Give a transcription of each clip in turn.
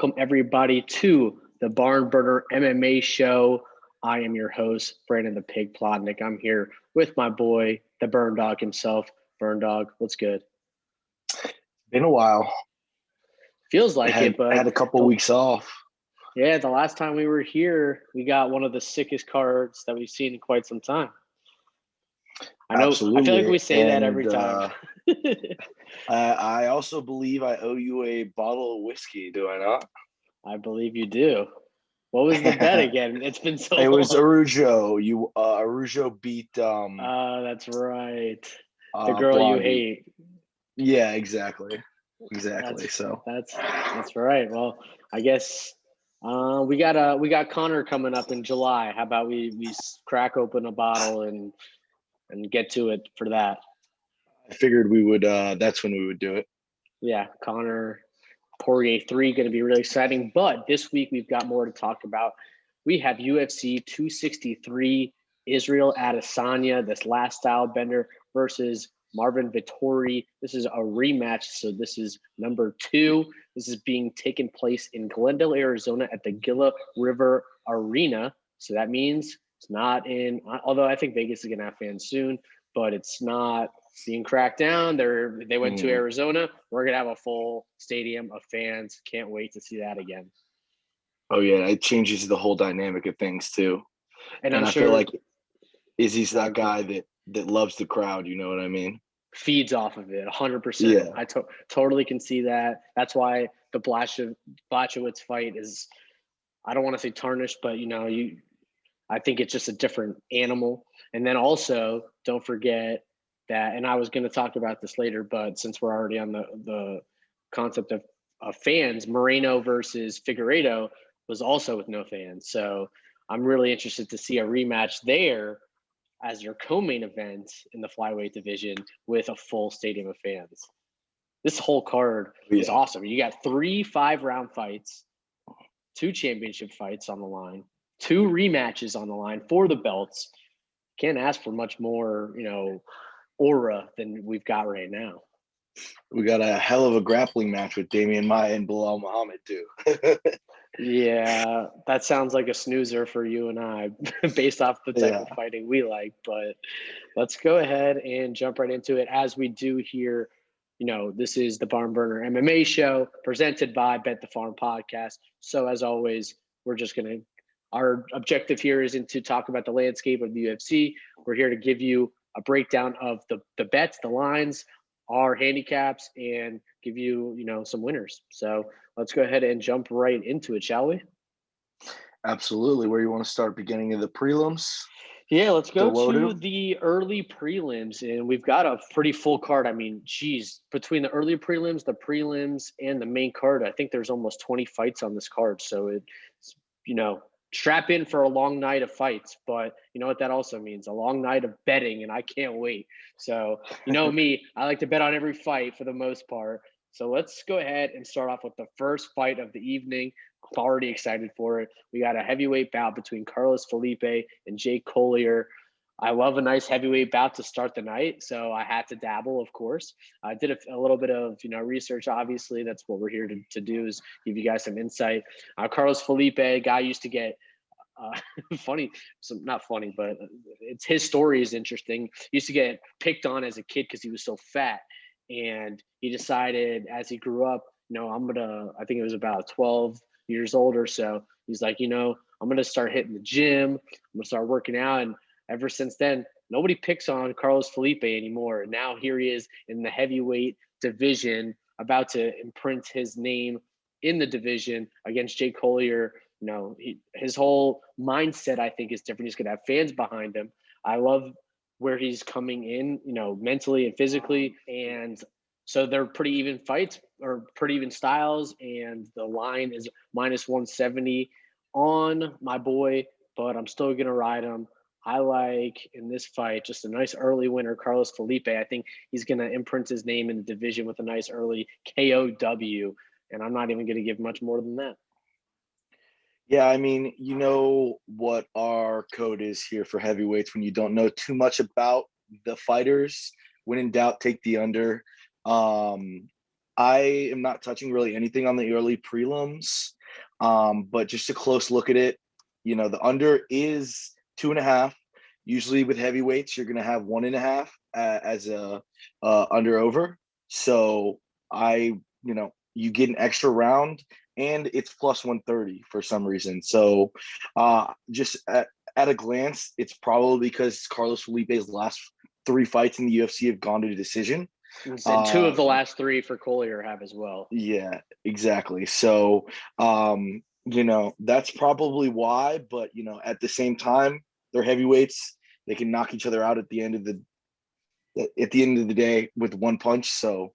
Welcome, everybody, to the Barn Burner MMA show. I am your host, Brandon the Pig Plotnick. I'm here with my boy, the BernDawg himself. BernDawg, what's good? Been a while. Feels like it, but I had a couple weeks off. Yeah, the last time we were here, we got one of the sickest cards that we've seen in quite some time. I know. Absolutely. I feel like we say that every time. I also believe I owe you a bottle of whiskey, do I not? I believe you do. What was the bet again? It's been so long. It was Arujo. Arujo beat that's right. The girl Blondie. you hate. Yeah, exactly. So that's right. Well, I guess we got Connor coming up in July. How about we crack open a bottle and get to it for that? I figured we would. That's when we would do it. Yeah, Connor Poirier 3 going to be really exciting. But this week we've got more to talk about. We have UFC 263, Israel Adesanya, this last style bender versus Marvin Vettori. This is a rematch, so this is number 2. This is being taken place in Glendale, Arizona at the Gila River Arena. So that means it's not in, although I think Vegas is going to have fans soon, but it's not being cracked down. They went to Arizona. We're going to have a full stadium of fans. Can't wait to see that again. Oh, yeah. It changes the whole dynamic of things, too. And I feel like Izzy's that guy that loves the crowd. You know what I mean? Feeds off of it 100%. Yeah. I totally can see that. That's why the Blachowicz fight is, I don't want to say tarnished, but, I think it's just a different animal. And then also, don't forget that, and I was going to talk about this later, but since we're already on the concept of fans, Moreno versus Figueiredo was also with no fans. So I'm really interested to see a rematch there as your co-main event in the flyweight division with a full stadium of fans. This whole card is awesome. You got 3 5-round fights, 2 championship fights on the line, 2 rematches on the line for the belts. Can't ask for much more, aura than we've got right now. We got a hell of a grappling match with Damian Maia and Bilal Muhammad too. Yeah, that sounds like a snoozer for you and I based off the type of fighting we like. But let's go ahead and jump right into it as we do here. This is the Barn Burner MMA show presented by Bet the Farm Podcast. So as always, our objective here isn't to talk about the landscape of the UFC. We're here to give you a breakdown of the bets, the lines, our handicaps, and give you, some winners. So let's go ahead and jump right into it, shall we? Absolutely. Where you want to start? Beginning of the prelims? Yeah, let's go to the early prelims, and we've got a pretty full card. I mean, between the early prelims, the prelims, and the main card, I think there's almost 20 fights on this card. So it's, strap in for a long night of fights, but you know what that also means? A long night of betting, and I can't wait. So, me, I like to bet on every fight for the most part. So let's go ahead and start off with the first fight of the evening. I'm already excited for it. We got a heavyweight bout between Carlos Felipe and Jake Collier. I love a nice heavyweight bout to start the night, so I had to dabble, of course. I did a little bit of, research, obviously. That's what we're here to do, is give you guys some insight. Carlos Felipe, guy used to get funny, not funny, but his story is interesting. He used to get picked on as a kid because he was so fat, and he decided as he grew up, I think it was about 12 years old or so, he's like, I'm going to start hitting the gym. I'm going to start working out. And ever since then, nobody picks on Carlos Felipe anymore. And now here he is in the heavyweight division, about to imprint his name in the division against Jake Collier. His whole mindset, I think, is different. He's going to have fans behind him. I love where he's coming in, mentally and physically. And so they're pretty even fights, or pretty even styles. And the line is minus 170 on my boy, but I'm still going to ride him. I like, in this fight, just a nice early winner, Carlos Felipe. I think he's going to imprint his name in the division with a nice early KOW. And I'm not even going to give much more than that. Yeah, I mean, you know what our code is here for heavyweights when you don't know too much about the fighters. When in doubt, take the under. I am not touching really anything on the early prelims, but just a close look at it. The under is 2.5. Usually with heavyweights, you're going to have 1.5 as a under over. So you get an extra round, and it's plus 130 for some reason. So just at a glance, it's probably because Carlos Felipe's last 3 fights in the UFC have gone to decision. And 2 of the last 3 for Collier have as well. Yeah, exactly. So, that's probably why. But at the same time, they're heavyweights. They can knock each other out at the end of the day with one punch. So,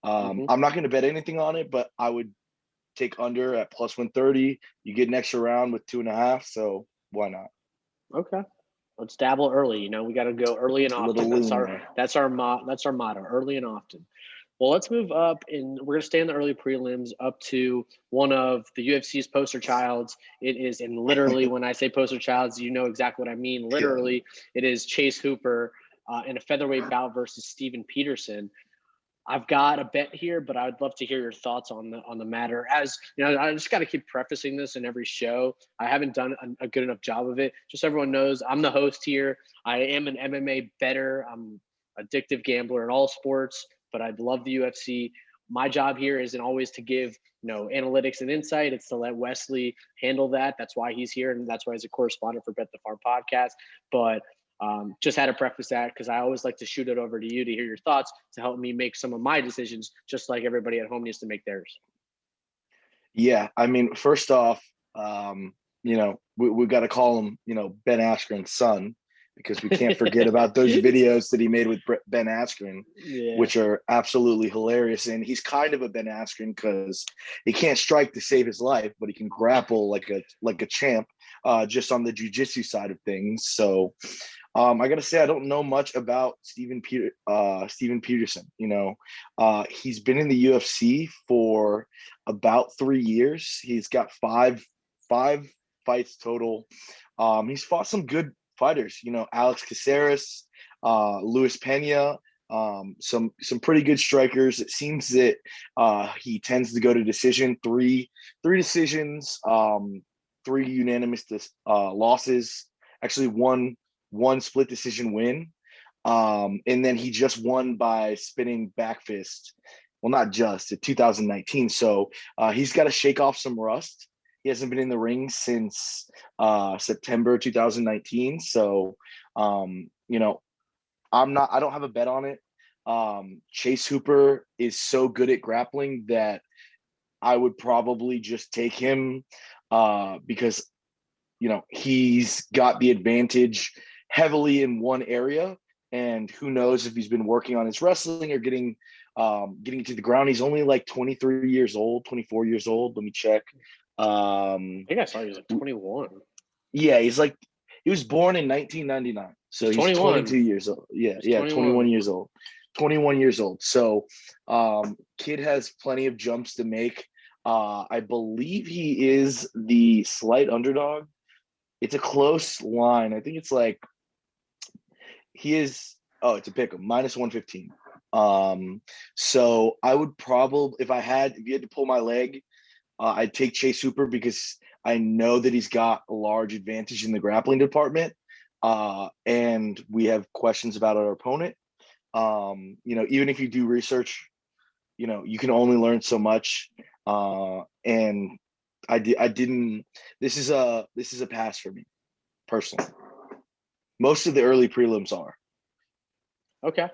I'm not going to bet anything on it, but I would take under at plus 130. You get an extra round with 2.5. So why not? Okay. Let's dabble early. We got to go early and often. That's our motto, early and often. Well, let's move up, and we're going to stay in the early prelims up to one of the UFC's poster childs. It is, and literally when I say poster childs, you know exactly what I mean. Literally, It is Chase Hooper in a featherweight bout versus Steven Peterson. I've got a bet here, but I would love to hear your thoughts on the matter. As I just got to keep prefacing this in every show. I haven't done a good enough job of it. Just so everyone knows, I'm the host here. I am an MMA bettor. I'm an addictive gambler in all sports, but I love the UFC. My job here isn't always to give analytics and insight. It's to let Wesley handle that. That's why he's here, and that's why he's a correspondent for Bet the Farm podcast. But just had to preface that because I always like to shoot it over to you to hear your thoughts to help me make some of my decisions, just like everybody at home needs to make theirs. Yeah, I mean, first off, we got to call him, Ben Askren's son, because we can't forget about those videos that he made with Ben Askren, which are absolutely hilarious. And he's kind of a Ben Askren because he can't strike to save his life, but he can grapple like a champ, just on the jiu-jitsu side of things. So I got to say, I don't know much about Steven Peterson. He's been in the UFC for about 3 years. He's got five fights total. He's fought some good fighters, Alex Caceres, Luis Pena, some pretty good strikers. It seems that he tends to go to decision, three decisions, 3 unanimous losses, actually one split decision win. And then he just won by spinning back fist. Well, not just, at 2019. So he's got to shake off some rust. He hasn't been in the ring since September 2019. So, I don't have a bet on it. Chase Hooper is so good at grappling that I would probably just take him because, he's got the advantage heavily in one area. And who knows if he's been working on his wrestling or getting to the ground. He's only like 23 years old, 24 years old. Let me check. I think I saw he was like 21. Yeah, he was born in 1999. So he's 22 years old. Yeah, 21 years old. 21 years old. So kid has plenty of jumps to make. I believe he is the slight underdog. It's a close line. I think it's like it's a pick 'em, minus 115. So I would probably, if you had to pull my leg, I'd take Chase Hooper because I know that he's got a large advantage in the grappling department. And we have questions about our opponent. Even if you do research, you can only learn so much. And I didn't, this is a pass for me personally. Most of the early prelims are. Okay.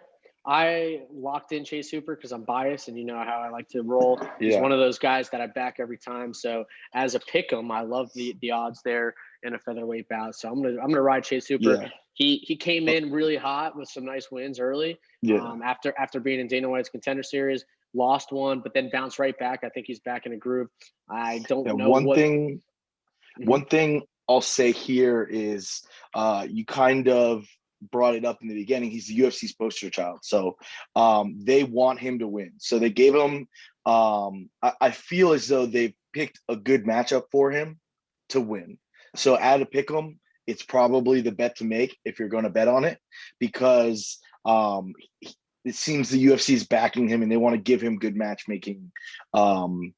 I locked in Chase Hooper because I'm biased, and you know how I like to roll. He's one of those guys that I back every time. So as a pick'em, I love the odds there in a featherweight bout. So I'm gonna ride Chase Hooper. Yeah. He came in really hot with some nice wins early. Yeah. After being in Dana White's Contender Series, lost one, but then bounced right back. I think he's back in a groove. I don't know One thing I'll say here is you kind of brought it up in the beginning. He's the UFC's poster child. So they want him to win. So they gave him I feel as though they've picked a good matchup for him to win. So at a pick 'em, it's probably the bet to make if you're going to bet on it, because it seems the UFC is backing him and they want to give him good matchmaking, good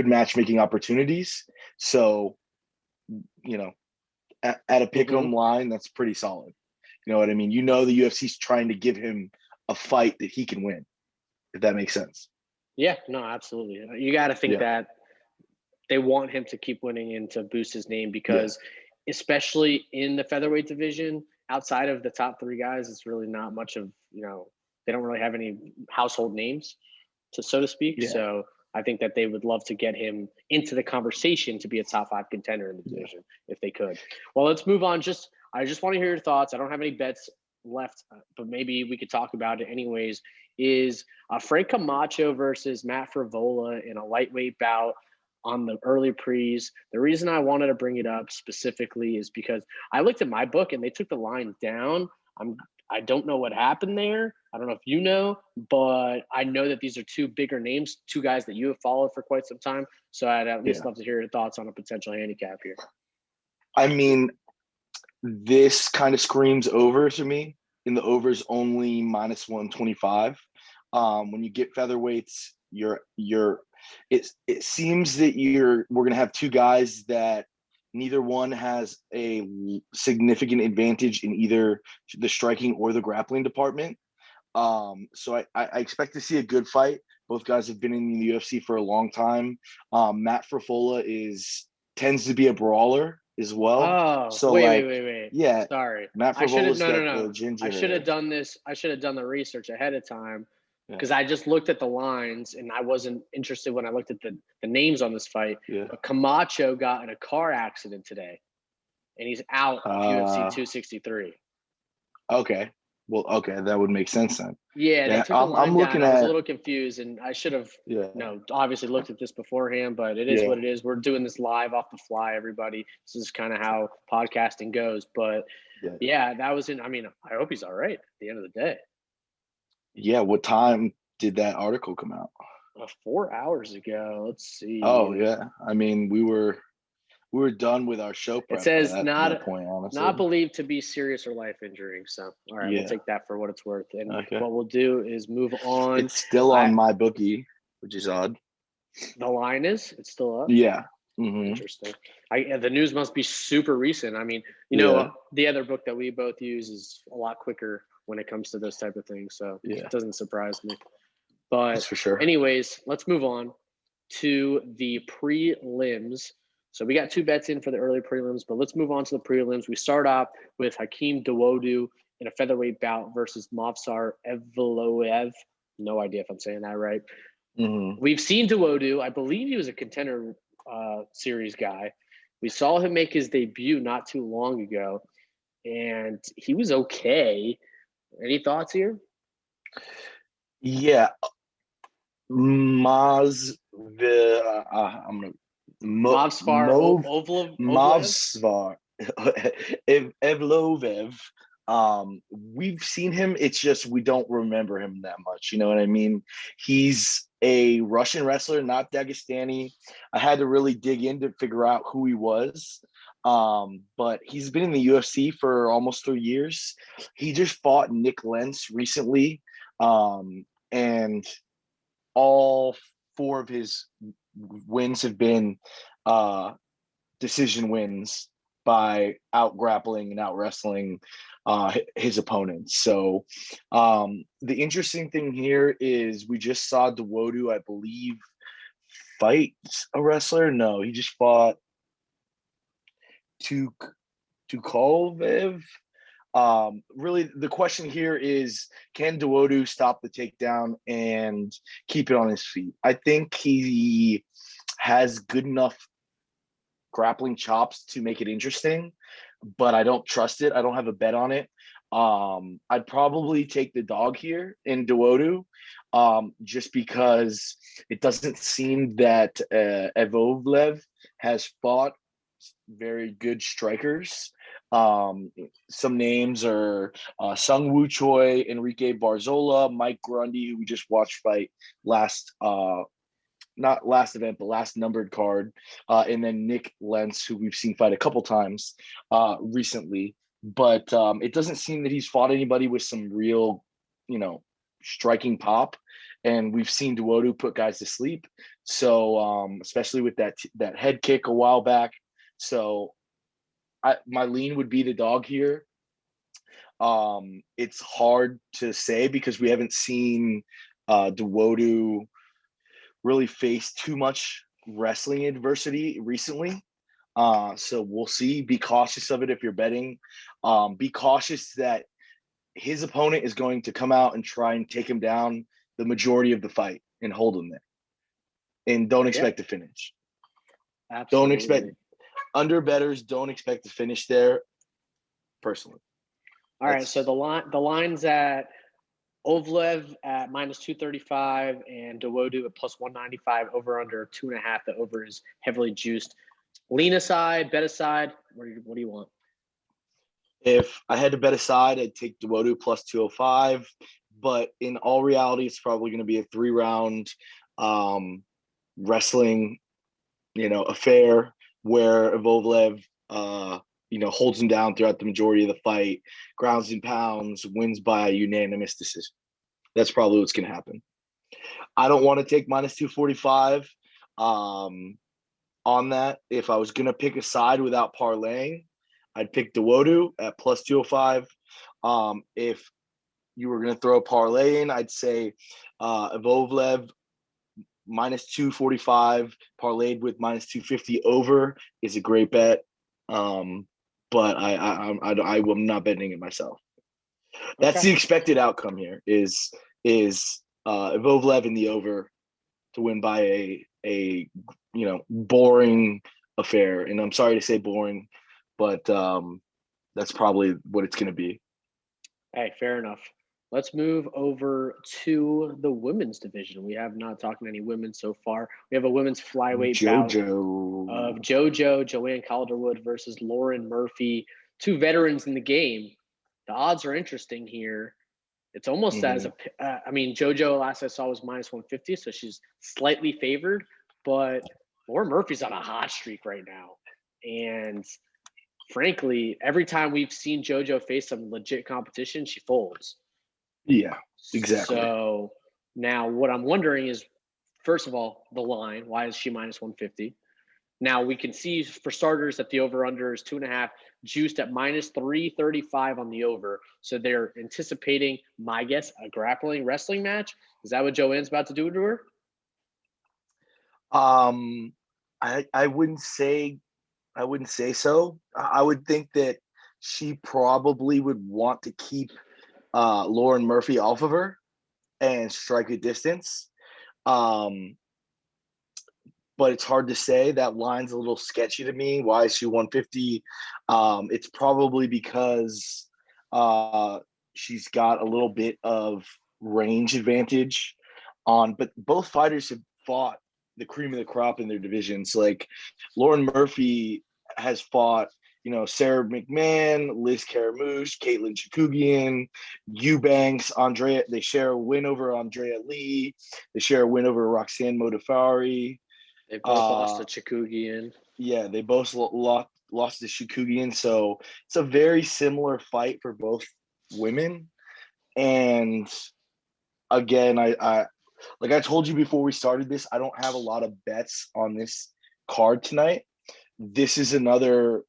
matchmaking opportunities. So, at a pick'em line, that's pretty solid. You know what I mean? The UFC's trying to give him a fight that he can win, if that makes sense. Yeah, no, absolutely. You got to think that they want him to keep winning and to boost his name because especially in the featherweight division, outside of the top 3 guys, it's really not much of, they don't really have any household names, so to speak. Yeah. So I think that they would love to get him into the conversation to be a top 5 contender in the division if they could. Well, let's move on. I just want to hear your thoughts. I don't have any bets left, but maybe we could talk about it anyways. Is Frank Camacho versus Matt Frevola in a lightweight bout on the early pre's. The reason I wanted to bring it up specifically is because I looked at my book and they took the line down. I don't know what happened there. I don't know if you know, but I know that these are 2 bigger names, 2 guys that you have followed for quite some time. So I'd at least love to hear your thoughts on a potential handicap here. I mean, this kind of screams over to me. In the overs only -125. When you get featherweights, it seems that we're gonna have 2 guys that neither one has a significant advantage in either the striking or the grappling department. So I expect to see a good fight. Both guys have been in the UFC for a long time. Matt Frevola tends to be a brawler as well. Oh, so wait. Yeah. Sorry. Matt Frevola's no. I should have done this. I should have done the research ahead of time because I just looked at the lines and I wasn't interested when I looked at the names on this fight. Yeah. But Camacho got in a car accident today and he's out of UFC 263. Okay. Well, okay, that would make sense then. Yeah, they took the line down. I was a little confused, and I should have, obviously looked at this beforehand. But it is what it is. We're doing this live off the fly, everybody. This is kind of how podcasting goes. But that was I mean, I hope he's all right at the end of the day. Yeah. What time did that article come out? 4 hours ago. Let's see. Oh yeah. I mean, we were done with our show prep. It says not believed to be serious or life injuring. So, all right, we'll take that for what it's worth. And what we'll do is move on. It's still on my bookie, which is odd. The line is? It's still up? Yeah. Mm-hmm. Interesting. The news must be super recent. I mean, the other book that we both use is a lot quicker when it comes to those type of things. So it doesn't surprise me. But that's for sure. Anyways, let's move on to the prelims. So we got 2 bets in for the early prelims, but let's move on to the prelims. We start off with Hakeem Dawodu in a featherweight bout versus Movsar Evloev. No idea if I'm saying that right. Mm-hmm. We've seen Dawodu. I believe he was a contender series guy. We saw him make his debut not too long ago, and he was okay. Any thoughts here? Yeah. I'm going to Movsar Evloev. We've seen him. It's just we don't remember him that much. You know what I mean? He's a Russian wrestler, not Dagestani. I had to really dig in to figure out who he was. But he's been in the UFC for almost 3 years. He just fought Nick Lentz recently. And all 4 of his wins have been decision wins by out grappling and out wrestling his opponents. So the interesting thing here is we just saw Dawodu, I believe, fight a wrestler. No, he just fought Tukolvev. Really, the question here is, can Dawodu stop the takedown and keep it on his feet? I think he has good enough grappling chops to make it interesting, but I don't trust it. I don't have a bet on it. I'd probably take the dog here in Dawodu, just because it doesn't seem that Evloev has fought very good strikers. Some names are Sung Woo Choi, Enrique Barzola, Mike Grundy, who we just watched fight not last event, but last numbered card, and then Nick Lentz, who we've seen fight a couple times recently. But it doesn't seem that he's fought anybody with some real striking pop, and we've seen Dawodu put guys to sleep. So especially with that head kick a while back. So my lean would be the dog here. It's hard to say because we haven't seen Dawodu really face too much wrestling adversity recently. So we'll see. Be cautious of it if you're betting. Be cautious that his opponent is going to come out and try and take him down the majority of the fight and hold him there. And don't expect to finish. Absolutely. Don't expect under bettors. Don't expect to finish there. Personally. All right. So the line's at Evloev at -235 and Dawodu at +195. Over under 2.5. The over is heavily juiced. Lean aside, bet aside. What do you want? If I had to bet aside, I'd take Dawodu +205. But in all reality, it's probably going to be a 3-round wrestling, affair where Evloev, holds him down throughout the majority of the fight, grounds and pounds, wins by a unanimous decision. That's probably what's going to happen. I don't want to take -245 on that. If I was going to pick a side without parlaying, I'd pick Dawodu at +205. If you were going to throw a parlay in, I'd say Evloev -245 parlayed with -250 over is a great bet. But I'm not betting it myself. That's the expected outcome here is Evloev in the over to win by a boring affair. And I'm sorry to say boring, but that's probably what it's going to be. Hey, fair enough. Let's move over to the women's division. We have not talked any women so far. We have a women's flyweight bout of Joanne Calderwood versus Lauren Murphy, two veterans in the game. The odds are interesting here. It's almost as JoJo last I saw was -150, so she's slightly favored, but Lauren Murphy's on a hot streak right now. And frankly, every time we've seen JoJo face some legit competition, she folds. Yeah, exactly. So now what I'm wondering is, first of all, the line. Why is she -150? Now we can see for starters that the over-under is 2.5, juiced at -335 on the over. So they're anticipating, my guess, a grappling wrestling match. Is that what Joanne's about to do to her? I wouldn't say so. I would think that she probably would want to keep Lauren Murphy off of her and strike a distance. But it's hard to say. That line's a little sketchy to me. Why is she 150? It's probably because she's got a little bit of range advantage but both fighters have fought the cream of the crop in their divisions. Like Lauren Murphy has fought, Sarah McMahon, Liz Caramouche, Caitlin Chikugian, Eubanks, Andrea. They share a win over Andrea Lee. They share a win over Roxanne Modafferi. They both lost to Chikugian. Yeah, they both lost to Chikugian. So it's a very similar fight for both women. And again, I like I told you before we started this, I don't have a lot of bets on this card tonight. This is another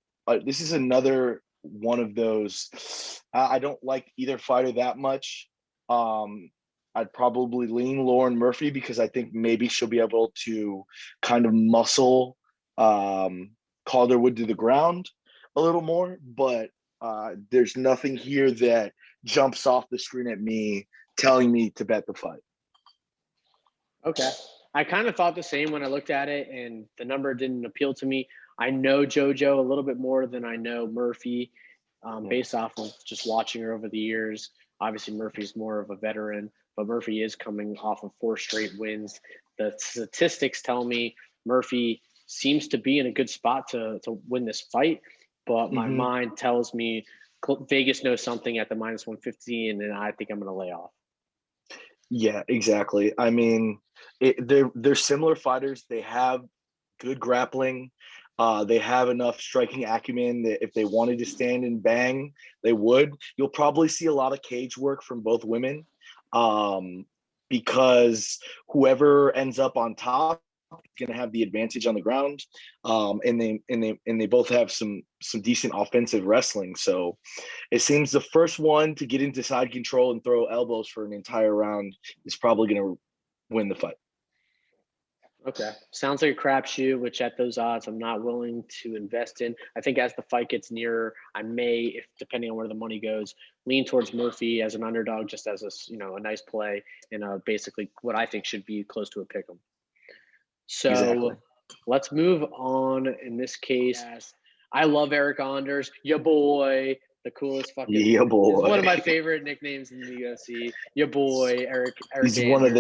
one of those. I don't like either fighter that much. I'd probably lean Lauren Murphy because I think maybe she'll be able to kind of muscle Calderwood to the ground a little more. But there's nothing here that jumps off the screen at me telling me to bet the fight. Okay. I kind of thought the same when I looked at it, and the number didn't appeal to me. I know JoJo a little bit more than I know Murphy based off of just watching her over the years. Obviously, Murphy's more of a veteran, but Murphy is coming off of 4 straight wins. The statistics tell me Murphy seems to be in a good spot to win this fight, but my mind tells me Vegas knows something at the -150, and then I think I'm going to lay off. Yeah, exactly. I mean, they're similar fighters. They have good grappling. They have enough striking acumen that if they wanted to stand and bang, they would. You'll probably see a lot of cage work from both women. because whoever ends up on top is going to have the advantage on the ground. And they both have some decent offensive wrestling. So it seems the first one to get into side control and throw elbows for an entire round is probably going to win the fight. Okay. Sounds like a crapshoot, which at those odds I'm not willing to invest in. I think as the fight gets nearer, I may, if depending on where the money goes, lean towards Murphy as an underdog, just as a nice play and basically what I think should be close to a pick 'em. So Exactly. Let's move on. In this case, I love Eric Anders, your boy, the coolest fucking. Yeah, boy. He's one of my favorite nicknames in the UFC. Your boy, Eric He's Anders. one of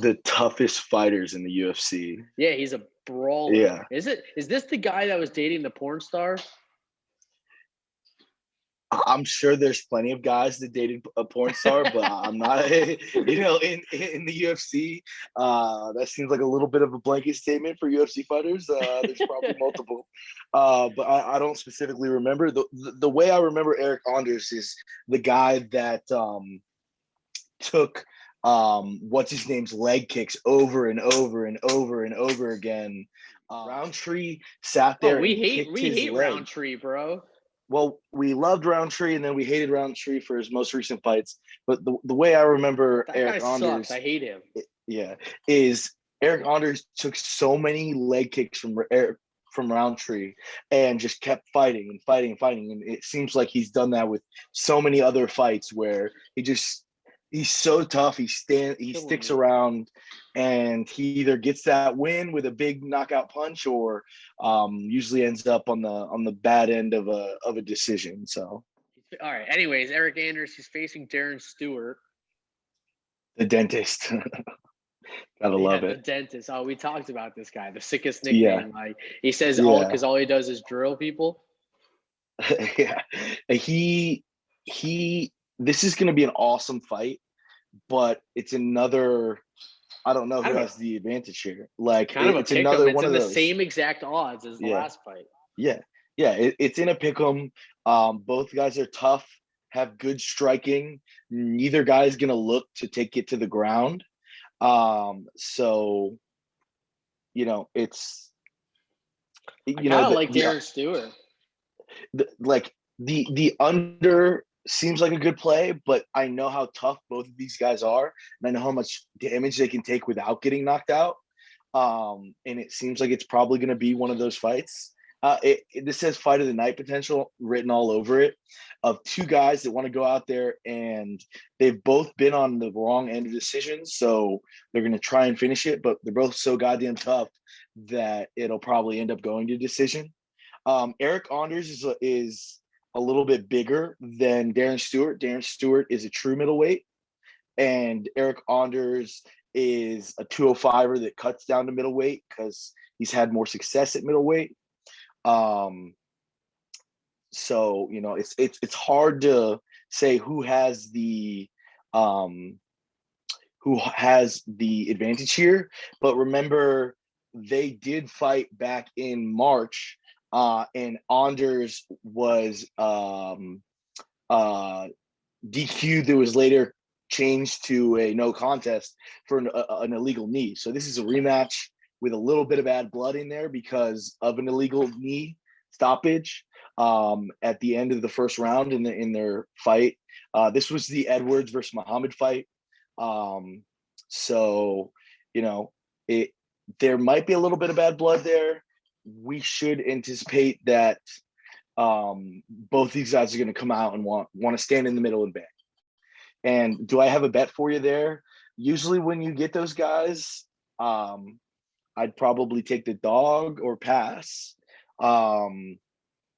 the toughest fighters in the UFC. Yeah, he's a brawler. Yeah. Is this the guy that was dating the porn star? I'm sure there's plenty of guys that dated a porn star, but I'm not, in the UFC, that seems like a little bit of a blanket statement for UFC fighters. There's probably multiple, but I don't specifically remember. The way I remember Eric Anders is the guy that took what's his name's leg kicks over and over and over and over again. Roundtree sat there. We hate Roundtree, bro. Well, we loved Roundtree, and then we hated Roundtree for his most recent fights. But the way I remember that Eric guy Anders, sucks. I hate him. Is Eric Anders took so many leg kicks from Roundtree and just kept fighting and fighting and fighting. And it seems like he's done that with so many other fights where he's so tough. He sticks around, and he either gets that win with a big knockout punch, or usually ends up on the bad end of a decision. So, all right. Anyways, Eric Anders, he's facing Darren Stewart, the dentist. Gotta love it. The dentist. Oh, we talked about this guy. The sickest nickname. Yeah. Like he says, because all he does is drill people. Yeah, this is going to be an awesome fight, but it's another. I don't know who has the advantage here. Like, it's another one of those. It's in the same exact odds as the last fight. Yeah. It's in a pick'em. Both guys are tough, have good striking. Neither guy is going to look to take it to the ground. So, it's. I kind of like Darren Stewart. The under seems like a good play, but I know how tough both of these guys are, and I know how much damage they can take without getting knocked out. And it seems like it's probably going to be one of those fights. This says fight of the night potential written all over it, of two guys that want to go out there, and they've both been on the wrong end of decisions, so they're going to try and finish it, but they're both so goddamn tough that it'll probably end up going to decision. Eric Anders is a little bit bigger than Darren Stewart. Darren Stewart is a true middleweight, and Eric Anders is a 205er that cuts down to middleweight because he's had more success at middleweight. So it's hard to say who has the advantage here, but remember they did fight back in March. And Anders was DQ'd. That was later changed to a no contest for an illegal knee. So this is a rematch with a little bit of bad blood in there because of an illegal knee stoppage at the end of the first round in their fight. This was the Edwards versus Muhammad fight. So there might be a little bit of bad blood there. We should anticipate that both these guys are going to come out and want to stand in the middle and bang. And do I have a bet for you there? Usually when you get those guys, I'd probably take the dog or pass. Let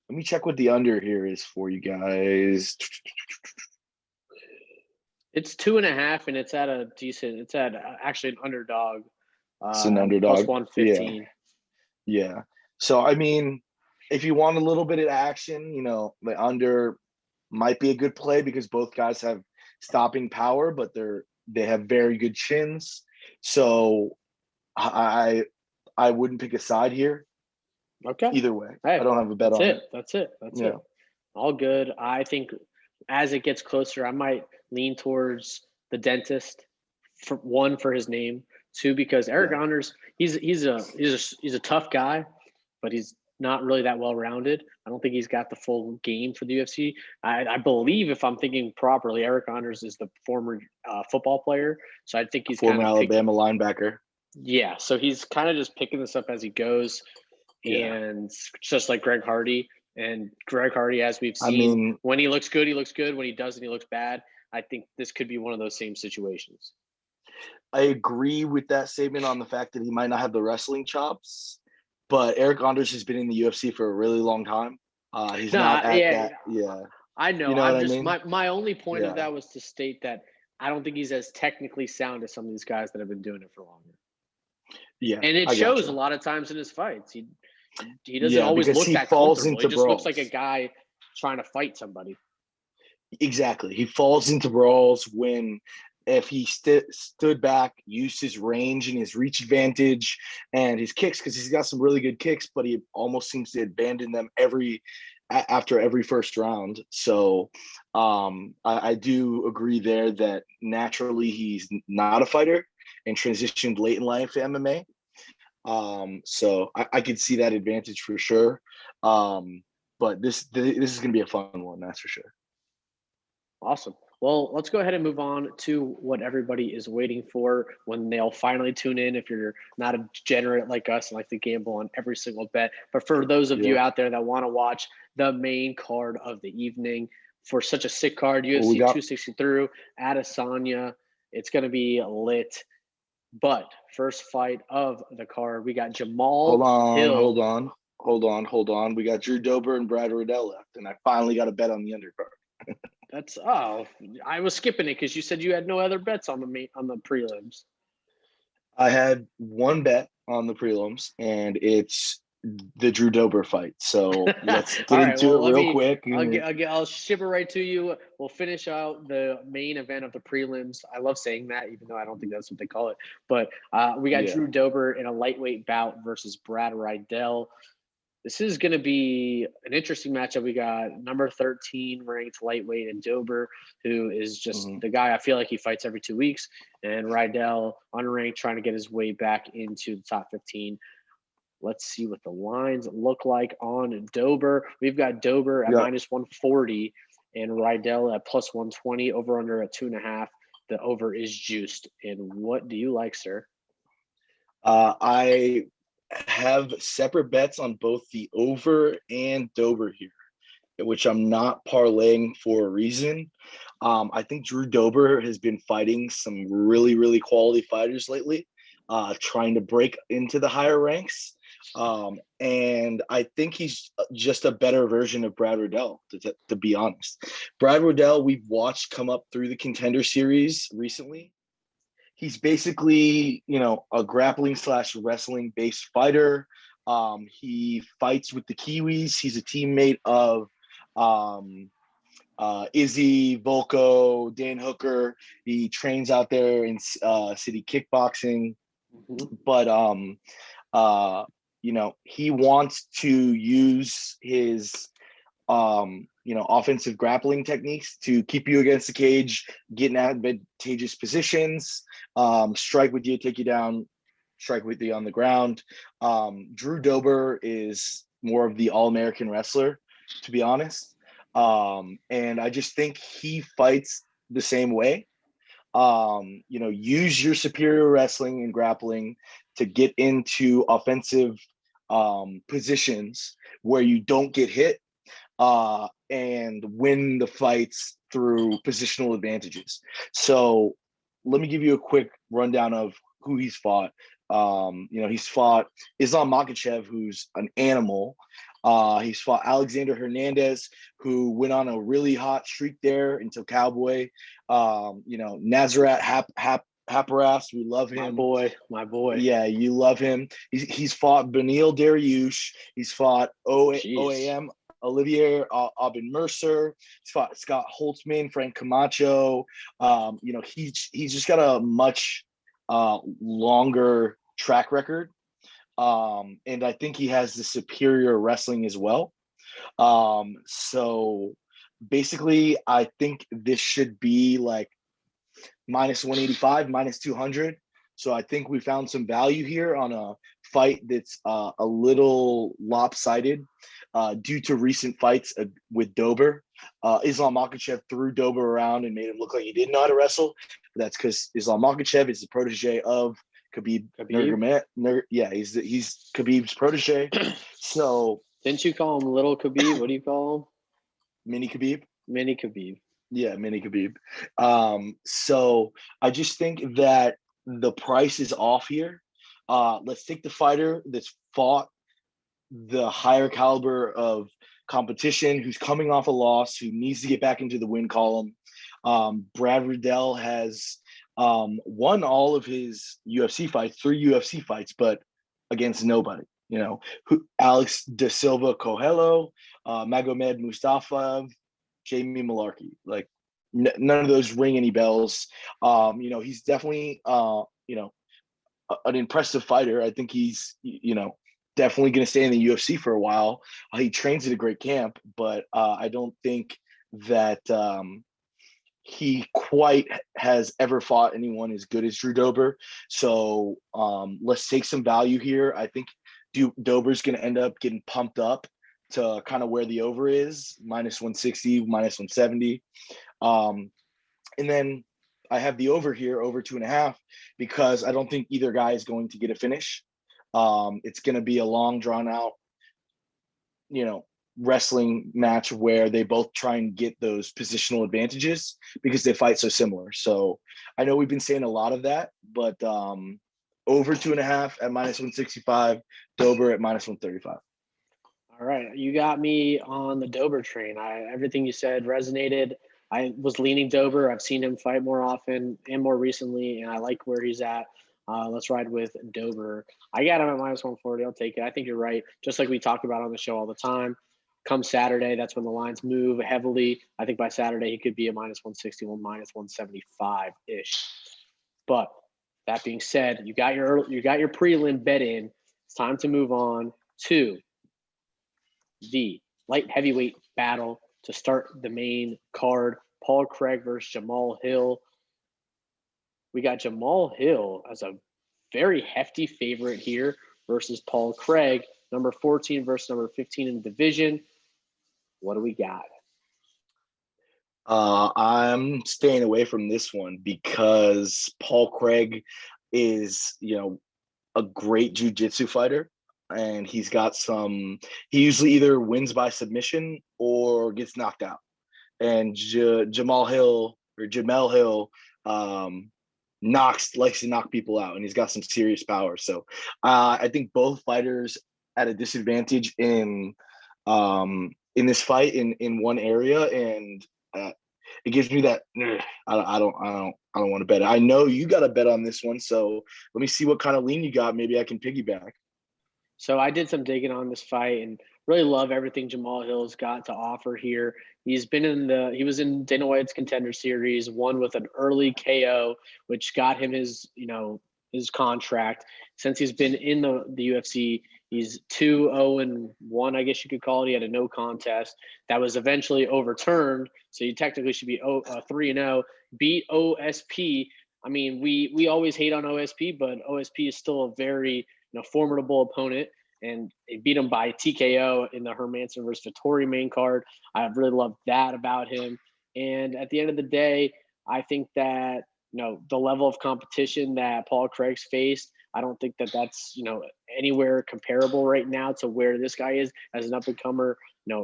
me check what the under here is for you guys. It's 2.5, and it's at actually an underdog. It's an underdog. Plus 115. Yeah. So, I mean, if you want a little bit of action, the under might be a good play because both guys have stopping power, but they have very good chins. So I wouldn't pick a side here. Okay. Either way. Hey, I don't have a bet on it. That's it. All good. I think as it gets closer, I might lean towards the dentist, for one, for his name, two, because Eric Anders, he's a tough guy, but he's not really that well-rounded. I don't think he's got the full game for the UFC. I believe, if I'm thinking properly, Eric Anders is the former football player. So I think he's former Alabama linebacker. Yeah. So he's kind of just picking this up as he goes. Yeah. And just like Greg Hardy. And Greg Hardy, as we've seen, when he looks good, he looks good. When he doesn't, he looks bad. I think this could be one of those same situations. I agree with that statement on the fact that he might not have the wrestling chops. But Eric Anders has been in the UFC for a really long time. He's not at that. Yeah. I know. You know I'm what just I mean? my only point of that was to state that I don't think he's as technically sound as some of these guys that have been doing it for longer. Yeah. And it shows a lot of times in his fights. He doesn't always look that comfortable. He just looks like a guy trying to fight somebody. Exactly. He falls into brawls when if he stood back, used his range and his reach advantage and his kicks, because he's got some really good kicks, but he almost seems to abandon them after every first round. So I do agree there that naturally he's not a fighter and transitioned late in life to MMA. So I could see that advantage for sure. But this is going to be a fun one, that's for sure. Awesome. Well, let's go ahead and move on to what everybody is waiting for when they'll finally tune in. If you're not a degenerate like us and like to gamble on every single bet, but for those of you out there that want to watch the main card of the evening for such a sick card, UFC 263, Adesanya, it's going to be lit. But first fight of the card, we got Jamal Hill. Hold on. We got Drew Dober and Brad Riddell left, and I finally got a bet on the undercard. I was skipping it because you said you had no other bets on the prelims. I had one bet on the prelims, and it's the Drew Dober fight. So let's get into it real quick. I'll ship it right to you. We'll finish out the main event of the prelims. I love saying that, even though I don't think that's what they call it. But we got Drew Dober in a lightweight bout versus Brad Riddell. This is going to be an interesting matchup. We got number 13 ranked lightweight and Dober, who is just the guy I feel like he fights every 2 weeks, and Riddell unranked trying to get his way back into the top 15. Let's see what the lines look like on Dober. We've got Dober at minus 140 and Riddell at plus 120, over under at 2.5. The over is juiced. And what do you like, sir? I have separate bets on both the over and Dober here, which I'm not parlaying for a reason. I think Drew Dober has been fighting some really, really quality fighters lately, trying to break into the higher ranks. And I think he's just a better version of Brad Riddell, to be honest. Brad Riddell, we've watched come up through the Contender Series recently. He's basically, a grappling / wrestling based fighter. He fights with the Kiwis. He's a teammate of Izzy, Volko, Dan Hooker. He trains out there in city kickboxing. But, he wants to use his offensive grappling techniques to keep you against the cage, get in advantageous positions, strike with you, take you down, strike with you on the ground. Drew Dober is more of the all-American wrestler, to be honest. And I just think he fights the same way. Use your superior wrestling and grappling to get into offensive positions where you don't get hit, and win the fights through positional advantages. So let me give you a quick rundown of who he's fought. He's fought Islam Makhachev, who's an animal. He's fought Alexander Hernandez, who went on a really hot streak there until Cowboy. Nazareth Haparas, we love him. My boy. Yeah, you love him. He's fought Beneil Dariush. He's fought OAM Olivier Aubin Mercer. He's fought Scott Holtzman, Frank Camacho. He's just got a much longer track record. And I think he has the superior wrestling as well. So basically, I think this should be like minus 185, minus 200. So I think we found some value here on a fight that's a little lopsided due to recent fights with Dober. Islam Makhachev threw Dober around and made him look like he didn't know how to wrestle. But that's because Islam Makhachev is the protege of Khabib. Yeah, he's Khabib's protege. So didn't you call him Little Khabib? What do you call him? Mini Khabib. Mini Khabib. Yeah, Mini Khabib. So I just think that the price is off here. Let's take the fighter that's fought the higher caliber of competition, who's coming off a loss, who needs to get back into the win column. Brad Riddell has won all of his UFC fights, 3 UFC fights, but against nobody. You know, Alex Da Silva Coelho, Magomed Mustafa, Jamie Malarkey. Like none of those ring any bells. You know, he's definitely you know, an impressive fighter. I think he's, you know, definitely going to stay in the UFC for a while. He trains at a great camp, but I don't think that he quite has ever fought anyone as good as Drew Dober. So let's take some value here. I think Dober's going to end up getting pumped up to kind of where the over is, minus 160, minus 170. And then I have the over here, over 2.5, because I don't think either guy is going to get a finish. It's going to be a long, drawn out, you know, wrestling match where they both try and get those positional advantages because they fight so similar. So I know we've been saying a lot of that, but over 2.5 at minus 165, Dober at minus 135. All right. You got me on the Dober train. Everything you said resonated. I was leaning Dober. I've seen him fight more often and more recently, and I like where he's at. Let's ride with Dober. I got him at minus 140. I'll take it. I think you're right. Just like we talk about on the show all the time. Come Saturday, that's when the lines move heavily. I think by Saturday he could be a minus 161, minus 175-ish. But that being said, you got your prelim bet in. It's time to move on to the light heavyweight battle to start the main card. Paul Craig versus Jamal Hill. We got Jamal Hill as a very hefty favorite here versus Paul Craig, number 14 versus number 15 in the division. What do we got? I'm staying away from this one because Paul Craig is, you know, a great jiu-jitsu fighter. And he's got he usually either wins by submission or gets knocked out. And Jamel Hill likes to knock people out, and he's got some serious power. So I think both fighters at a disadvantage in this fight in one area, and it gives me that I don't want to bet it. I know you got a bet on this one, so let me see what kind of lean you got. Maybe I can piggyback. So I did some digging on this fight and really love everything Jamal Hill's got to offer here. He was in Dana White's Contender Series, won with an early KO, which got him his contract. Since he's been in the UFC, he's 2-0-1, I guess you could call it. He had a no contest that was eventually overturned. So you technically should be 3-0, beat OSP. I mean, we always hate on OSP, but OSP is still a very formidable opponent, and they beat him by TKO in the Hermanson versus Vettori main card. I really love that about him. And at the end of the day, I think that the level of competition that Paul Craig's faced, I don't think that that's anywhere comparable right now to where this guy is as an up and comer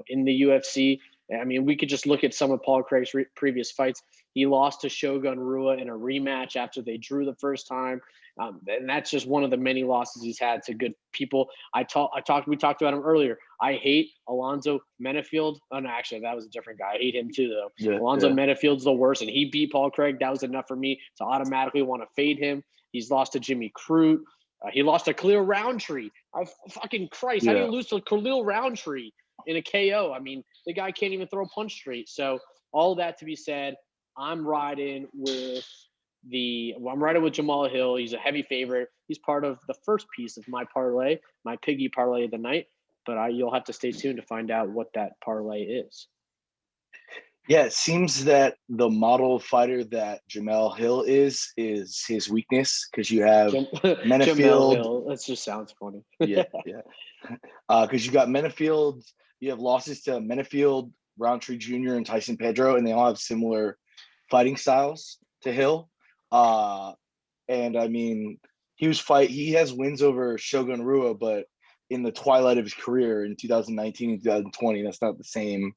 in the UFC. I mean, we could just look at some of Paul Craig's previous fights. He lost to Shogun Rua in a rematch after they drew the first time. And that's just one of the many losses he's had to good people. We talked about him earlier. I hate Alonzo Menafield. Oh, no, actually, that was a different guy. I hate him too, though. Yeah, Alonzo Menafield's the worst, and he beat Paul Craig. That was enough for me to automatically want to fade him. He's lost to Jimmy Crute. He lost to Khalil Roundtree. Fucking Christ. Yeah. How do you lose to Khalil Roundtree in a KO? I mean, the guy can't even throw a punch straight. So all that to be said, I'm riding with Jamal Hill. He's a heavy favorite. He's part of the first piece of my parlay, my piggy parlay of the night. But you'll have to stay tuned to find out what that parlay is. Yeah, it seems that the model fighter that Jamel Hill is his weakness, because you have Jamel Menafield. Hill. That just sounds funny. Yeah, yeah. Because you got Menafield, you have losses to Menafield, Roundtree Jr., and Tyson Pedro, and they all have similar fighting styles to Hill. And I mean, he has wins over Shogun Rua, but in the twilight of his career in 2019 and 2020, that's not the same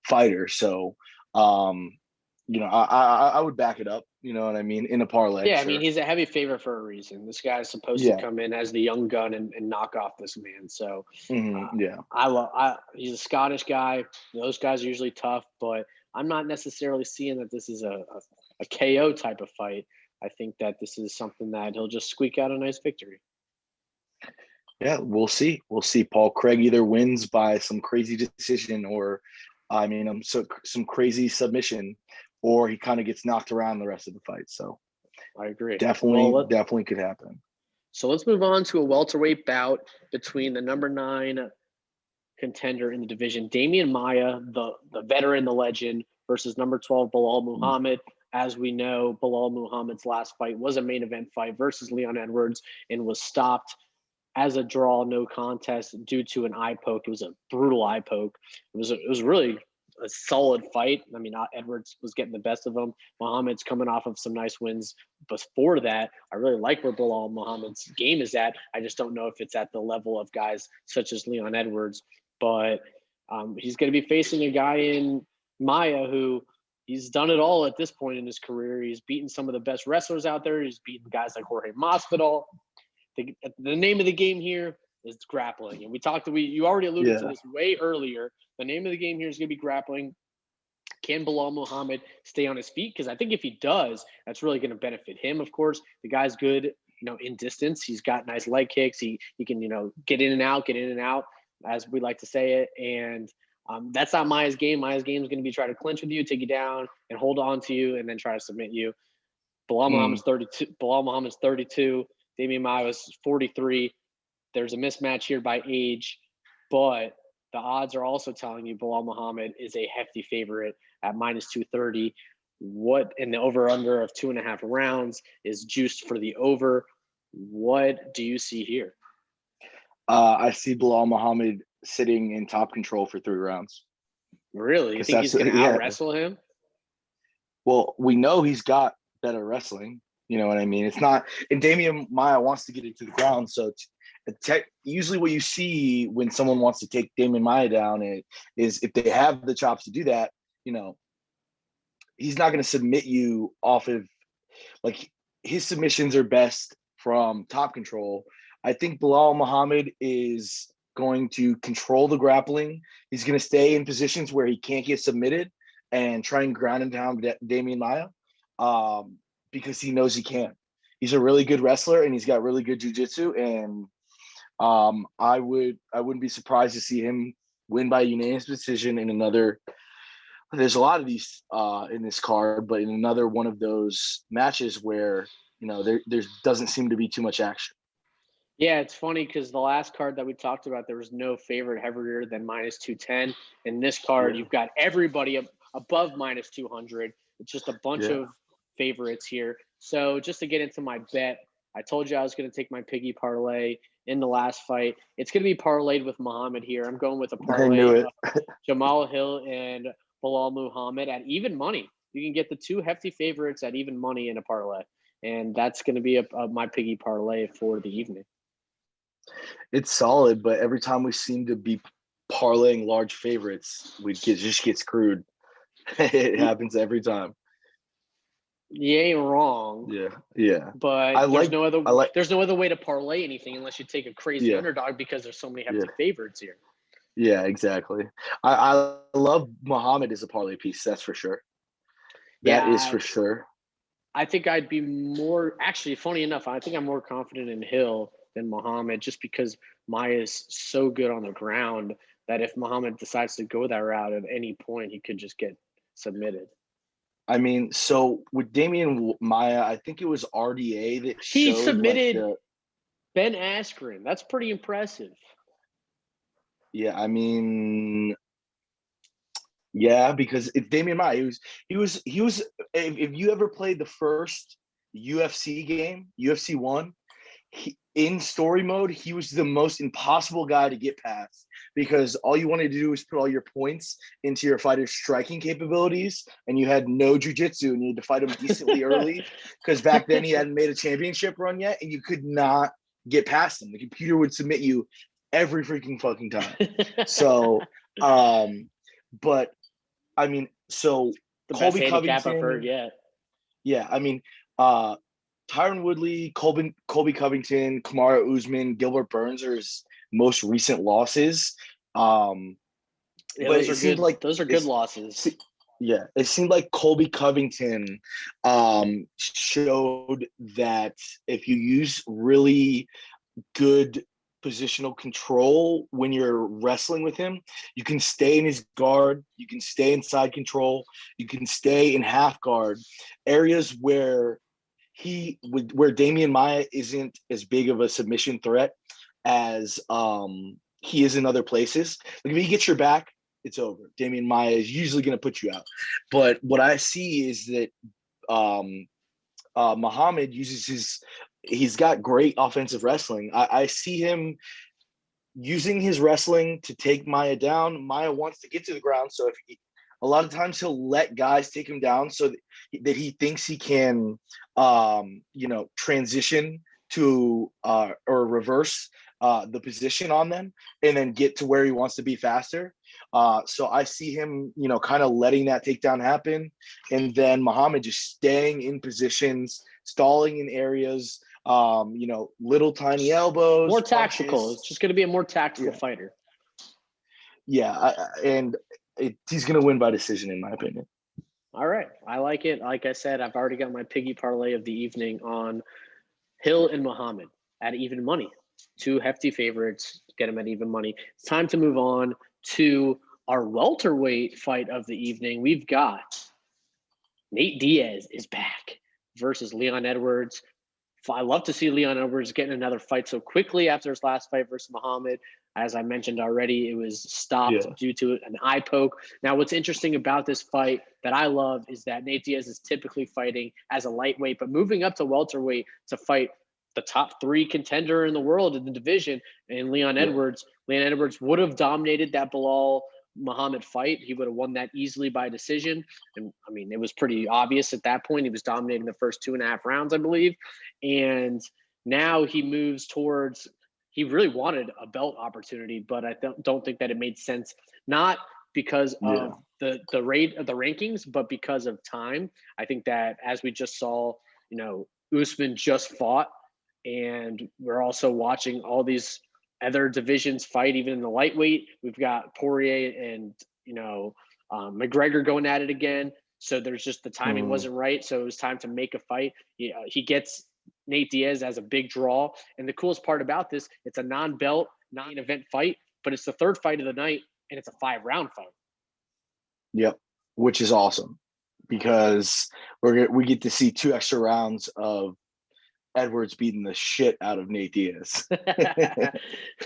fighter. So, I would back it up. You know what I mean? In a parlay, Yeah, I sure. mean, he's a heavy favorite for a reason. This guy's supposed to come in as the young gun and knock off this man. So, he's a Scottish guy. Those guys are usually tough, but I'm not necessarily seeing that this is a KO type of fight. I think that this is something that he'll just squeak out a nice victory. Yeah, we'll see. We'll see. Paul Craig either wins by some crazy decision, or, some crazy submission, or he kind of gets knocked around the rest of the fight. So, I agree. Definitely could happen. So let's move on to a welterweight bout between the number 9 contender in the division, Damian Maia, the veteran, the legend, versus number 12, Belal Muhammad. As we know, Belal Muhammad's last fight was a main event fight versus Leon Edwards and was stopped as a draw, no contest, due to an eye poke. It was a brutal eye poke. It was really a solid fight. I mean, Edwards was getting the best of him. Muhammad's coming off of some nice wins before that. I really like where Belal Muhammad's game is at. I just don't know if it's at the level of guys such as Leon Edwards. But he's going to be facing a guy in Maia who he's done it all at this point in his career. He's beaten some of the best wrestlers out there. He's beaten guys like Jorge Masvidal. The name of the game here is grappling. And you already alluded to this way earlier. The name of the game here is going to be grappling. Can Belal Muhammad stay on his feet? Because I think if he does, that's really going to benefit him, of course. The guy's good, in distance. He's got nice leg kicks. He can, get in and out, as we like to say it. And that's not Maia's game. Maia's game is going to be try to clinch with you, take you down, and hold on to you, and then try to submit you. Belal Muhammad's 32. Belal Muhammad's 32. Damian Maia was 43. There's a mismatch here by age, but the odds are also telling you Belal Muhammad is a hefty favorite at minus 230. What in the over-under of 2.5 rounds is juiced for the over? What do you see here? I see Belal Muhammad sitting in top control for 3 rounds. Really? You think he's going to out-wrestle him? Well, we know he's got better wrestling. You know what I mean? It's not – and Damian Maia wants to get it to the ground. So usually what you see when someone wants to take Damian Maia down is if they have the chops to do that, he's not going to submit you off of – like his submissions are best from top control. I think Belal Muhammad is going to control the grappling. He's going to stay in positions where he can't get submitted and try and ground and down Damian Maia. Because he knows he can. He's a really good wrestler and he's got really good jiu-jitsu. And I wouldn't be surprised to see him win by unanimous decision in another. There's a lot of these in this card, but in another one of those matches where there doesn't seem to be too much action. Yeah, it's funny because the last card that we talked about, there was no favorite heavier than minus 210. In this card, you've got everybody above minus 200. It's just a bunch of favorites here. So just to get into my bet, I told you I was going to take my piggy parlay in the last fight. It's going to be parlayed with Muhammad here. I'm going with a parlay of Jamal Hill and Belal Muhammad at even money. You can get the 2 hefty favorites at even money in a parlay. And that's going to be my piggy parlay for the evening. It's solid, but every time we seem to be parlaying large favorites, just get screwed. It happens every time. You ain't wrong. Yeah. But there's no other way to parlay anything unless you take a crazy underdog because there's so many hefty favorites here. Yeah, exactly. I love Muhammad as a parlay piece. That's for sure. That is for sure. I think I'd be more – actually, funny enough, I think I'm more confident in Hill than Muhammad just because Maia is so good on the ground that if Muhammad decides to go that route at any point, he could just get submitted. I mean, so with Damian Maia, I think it was RDA that he submitted Ben Askren. That's pretty impressive. Yeah, I mean, Yeah, because it's Damian Maia. He was. If you ever played the first UFC game, UFC 1, in story mode, he was the most impossible guy to get past because all you wanted to do was put all your points into your fighter's striking capabilities, and you had no jujitsu, and you had to fight him decently early because back then he hadn't made a championship run yet, and you could not get past him. The computer would submit you every freaking fucking time. So, but I mean, so The Colby best handicap Covington, I've heard yet. yeah, I mean, Tyron Woodley, Colby Covington, Kamaru Usman, Gilbert Burns are his most recent losses. Yeah, But those it are seemed good. like Those are good losses. yeah, it seemed like Colby Covington showed that if you use really good positional control when you're wrestling with him, you can stay in his guard, you can stay inside control, you can stay in half guard, areas where Damian Maia isn't as big of a submission threat as he is in other places. Like if he gets your back, it's over. Damian Maia is usually going to put you out. But what I see is that Muhammad he's got great offensive wrestling. I see him using his wrestling to take Maia down. Maia wants to get to the ground, so a lot of times he'll let guys take him down so that he thinks he can, transition to or reverse the position on them and then get to where he wants to be faster. So I see him, kind of letting that takedown happen, and then Muhammad just staying in positions, stalling in areas, little tiny elbows, More tactical. punches. It's just going to be a more tactical fighter. Yeah, he's going to win by decision, in my opinion. All right. I like it. Like I said, I've already got my piggy parlay of the evening on Hill and Muhammad at even money. 2 hefty favorites. Get them at even money. It's time to move on to our welterweight fight of the evening. We've got Nate Diaz is back versus Leon Edwards. I love to see Leon Edwards getting another fight so quickly after his last fight versus Muhammad. As I mentioned already, it was stopped due to an eye poke. Now, what's interesting about this fight that I love is that Nate Diaz is typically fighting as a lightweight, but moving up to welterweight to fight the top 3 contender in the world in the division, and Leon Edwards. Leon Edwards would have dominated that Belal Muhammad fight. He would have won that easily by decision. And I mean, it was pretty obvious at that point. He was dominating the first 2.5 rounds, I believe. And now he moves towards, he really wanted a belt opportunity, but I don't think that it made sense, not because of the rate of the rankings, but because of time. I think that as we just saw, Usman just fought, and we're also watching all these other divisions fight, even in the lightweight. We've got Poirier and, McGregor going at it again. So there's just the timing wasn't right. So it was time to make a fight. He gets Nate Diaz as a big draw. And the coolest part about this, it's a non-belt, non-event fight, but it's the 3rd fight of the night, and it's a 5-round fight. Yep, which is awesome because we get to see 2 extra rounds of Edwards beating the shit out of Nate Diaz.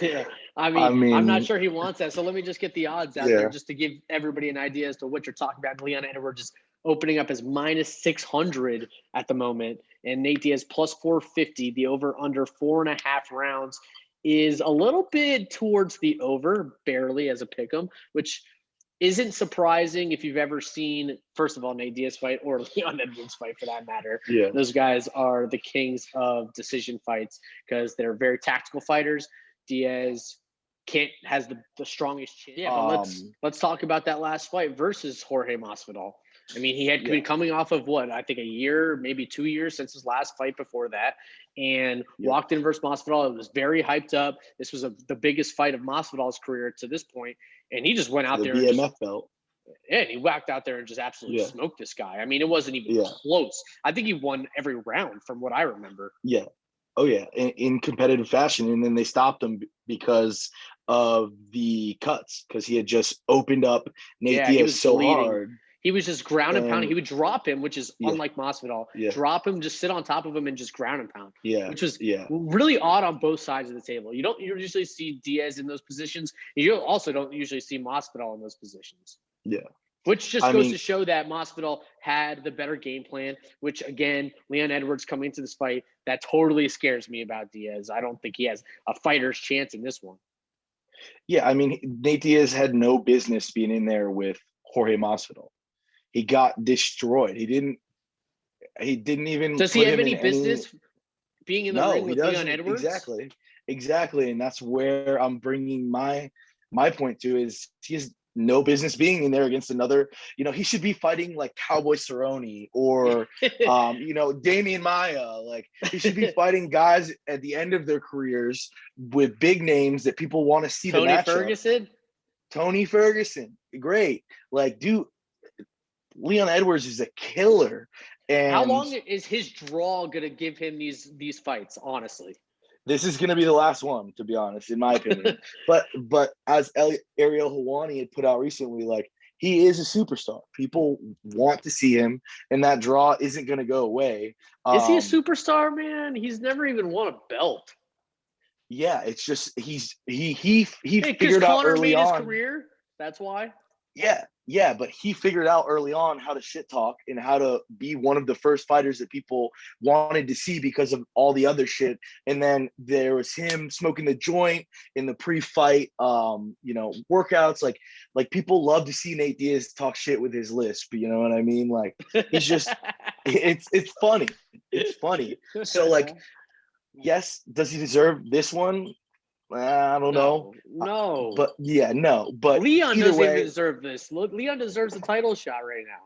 Yeah. I mean, I'm not sure he wants that. So let me just get the odds out there just to give everybody an idea as to what you're talking about. Leon Edwards is opening up as -600 at the moment, and Nate Diaz plus 450. The over under 4.5 rounds is a little bit towards the over, barely as a pick'em, which isn't surprising if you've ever seen, first of all, Nate Diaz fight or Leon Edwards fight for that matter. Yeah. Those guys are the kings of decision fights because they're very tactical fighters. Diaz has the strongest chin. Yeah, but let's talk about that last fight versus Jorge Masvidal. I mean, he had been coming off of I think a year, maybe 2 years since his last fight before that, and walked in versus Masvidal. It was very hyped up. This was the biggest fight of Masvidal's career to this point, and he just went out there. The BMF belt. Yeah, and he whacked out there and just absolutely smoked this guy. I mean, it wasn't even close. I think he won every round from what I remember. Yeah. Oh, yeah, in competitive fashion. And then they stopped him because of the cuts, because he had just opened up Nate Diaz so hard. He was just ground and pounding. He would drop him, which is unlike Masvidal. Drop him, just sit on top of him and just ground and pound. Yeah. Which was really odd on both sides of the table. You don't usually see Diaz in those positions. You also don't usually see Masvidal in those positions. Yeah. Which just goes to show that Masvidal had the better game plan, which, again, Leon Edwards coming into this fight, that totally scares me about Diaz. I don't think he has a fighter's chance in this one. Yeah, I mean, Nate Diaz had no business being in there with Jorge Masvidal. He got destroyed. He didn't even. Does he have any business being in the ring with Leon Edwards? Exactly. And that's where I'm bringing my point to is he has no business being in there against another. He should be fighting like Cowboy Cerrone or, Damian Maia. Like, he should be fighting guys at the end of their careers with big names that people want to see. Tony Ferguson. Great. Like, dude, Leon Edwards is a killer. And how long is his draw going to give him these fights, honestly? This is going to be the last one, to be honest, in my opinion. but as Ariel Helwani had put out recently, like, he is a superstar. People want to see him, and that draw isn't going to go away. Is he a superstar, man? He's never even won a belt. Yeah, it's just he figured out early on. His career. That's why. Yeah, but he figured out early on how to shit talk and how to be one of the first fighters that people wanted to see because of all the other shit. And then there was him smoking the joint in the pre-fight, workouts. Like people love to see Nate Diaz talk shit with his lisp. You know what I mean? Like, he's just, it's funny. It's funny. So, like, yes, does he deserve this one? I don't know. No. But Leon doesn't even deserve this. Look, Leon deserves a title shot right now.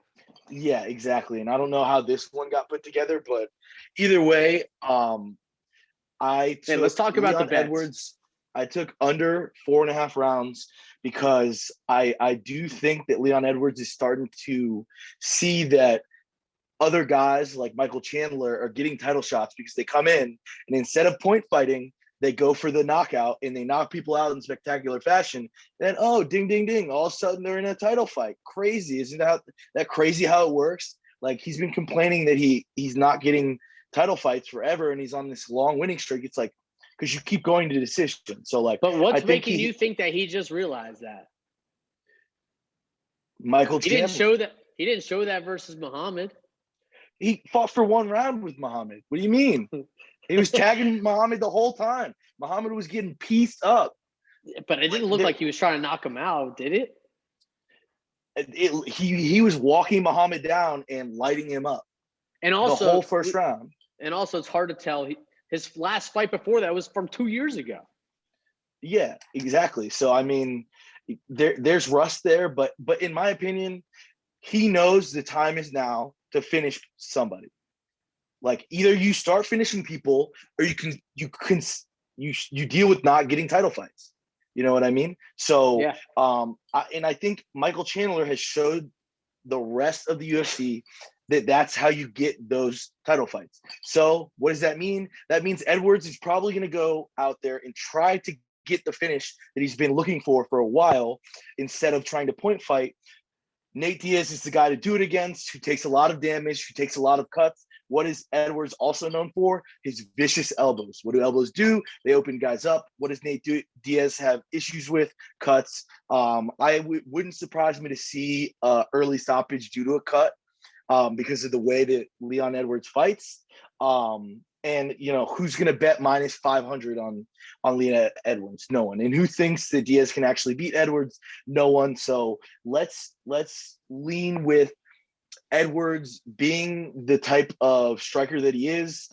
Yeah, exactly. And I don't know how this one got put together, but either way, let's talk about the bets. Edwards. I took under 4.5 rounds because I do think that Leon Edwards is starting to see that other guys like Michael Chandler are getting title shots because they come in and instead of point fighting, they go for the knockout and they knock people out in spectacular fashion. And then, ding, ding, ding. All of a sudden they're in a title fight. Crazy. Isn't that crazy how it works? Like, he's been complaining that he's not getting title fights forever and he's on this long winning streak. It's like, because you keep going to decision. So, like, but what's making you think that he just realized that? Michael Chandler. He didn't show that versus Muhammad. He fought for 1 round with Muhammad. What do you mean? He was tagging Muhammad the whole time. Muhammad was getting pieced up. But it didn't look like he was trying to knock him out, did it? He was walking Muhammad down and lighting him up. And also the whole first round. And also, it's hard to tell. His last fight before that was from 2 years ago. Yeah, exactly. So, I mean, there's rust there. But in my opinion, he knows the time is now to finish somebody. Like, either you start finishing people or you deal with not getting title fights. You know what I mean? So, yeah. I think Michael Chandler has showed the rest of the UFC that's how you get those title fights. So what does that mean? That means Edwards is probably going to go out there and try to get the finish that he's been looking for a while instead of trying to point fight. Nate Diaz is the guy to do it against, who takes a lot of damage, who takes a lot of cuts. What is Edwards also known for? His vicious elbows. What do elbows do? They open guys up. What does Nate Diaz have issues with? Cuts. Wouldn't surprise me to see early stoppage due to a cut because of the way that Leon Edwards fights. And, who's going to bet -500 on Leon Edwards? No one. And who thinks that Diaz can actually beat Edwards? No one. So let's lean with Edwards being the type of striker that he is,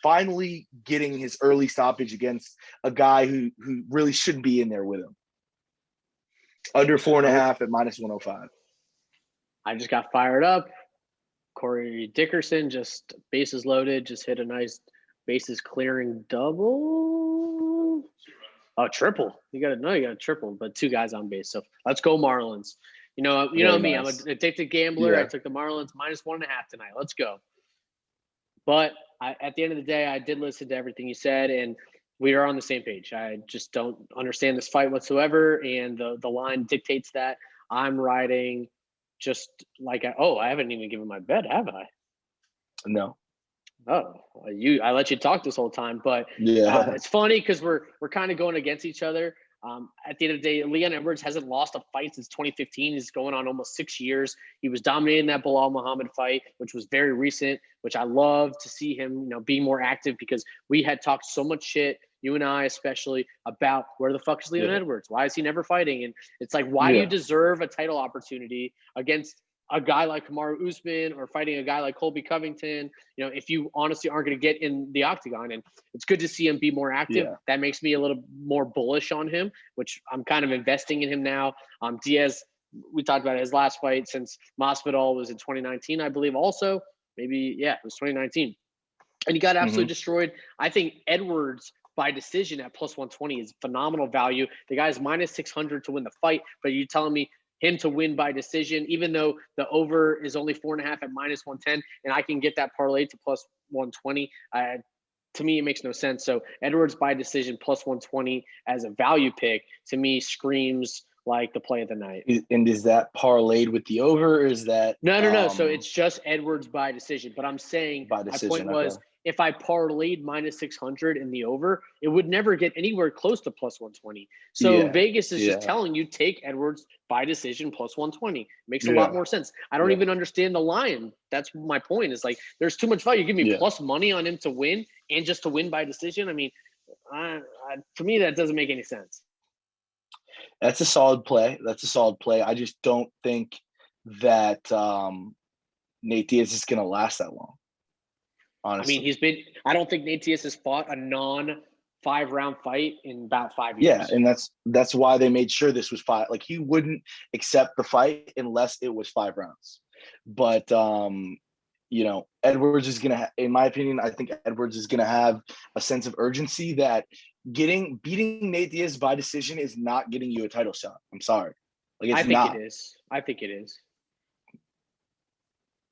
finally getting his early stoppage against a guy who really shouldn't be in there with him. Under 4.5 at -105. I just got fired up. Corey Dickerson, just bases loaded, just hit a nice bases clearing double. Oh, triple. You got a triple, but 2 guys on base. So let's go Marlins. You know me. Nice. I'm an addicted gambler. Yeah. I took the Marlins -1.5 tonight. Let's go. But at the end of the day, I did listen to everything you said, and we are on the same page. I just don't understand this fight whatsoever, and the line dictates that. I'm riding just like I haven't even given my bet, have I? No. Oh, I let you talk this whole time, but yeah, it's funny because we're kind of going against each other. At the end of the day, Leon Edwards hasn't lost a fight since 2015. He's going on almost 6 years. He was dominating that Bilal Muhammad fight, which was very recent, which I love to see him, being more active, because we had talked so much shit, you and I especially, about where the fuck is Leon Edwards? Why is he never fighting? And it's like, why do you deserve a title opportunity against a guy like Kamaru Usman or fighting a guy like Colby Covington, if you honestly aren't going to get in the octagon? And it's good to see him be more active. Yeah. That makes me a little more bullish on him, which I'm kind of investing in him now. Diaz, we talked about his last fight since Masvidal was in 2019, I believe. Also, maybe, it was 2019. And he got absolutely destroyed. I think Edwards by decision at plus 120 is phenomenal value. The guy's minus 600 to win the fight, but you're telling me him to win by decision, even though the over is only 4.5 at minus 110, and I can get that parlay to plus 120. To me, it makes no sense. So Edwards by decision plus 120 as a value pick, to me, screams like the play of the night. And is that parlayed with the over, or is that no? So it's just Edwards by decision. But I'm saying by decision, my point was, if I parlayed minus 600 in the over, it would never get anywhere close to plus 120. So Vegas is just telling you, take Edwards by decision plus 120. Makes a lot more sense. I don't even understand the line. That's my point. Is like, there's too much value. You give me plus money on him to win and just to win by decision. I mean, for me, that doesn't make any sense. That's a solid play. I just don't think that Nate Diaz is going to last that long. Honestly. I mean, I don't think Nate Diaz has fought a non-5-round fight in about 5 years. Yeah, and that's why they made sure this was 5. Like, he wouldn't accept the fight unless it was 5 rounds. But Edwards is gonna, in my opinion, I think Edwards is gonna have a sense of urgency that beating Nate Diaz by decision is not getting you a title shot. I'm sorry, like, it's not. I think it is.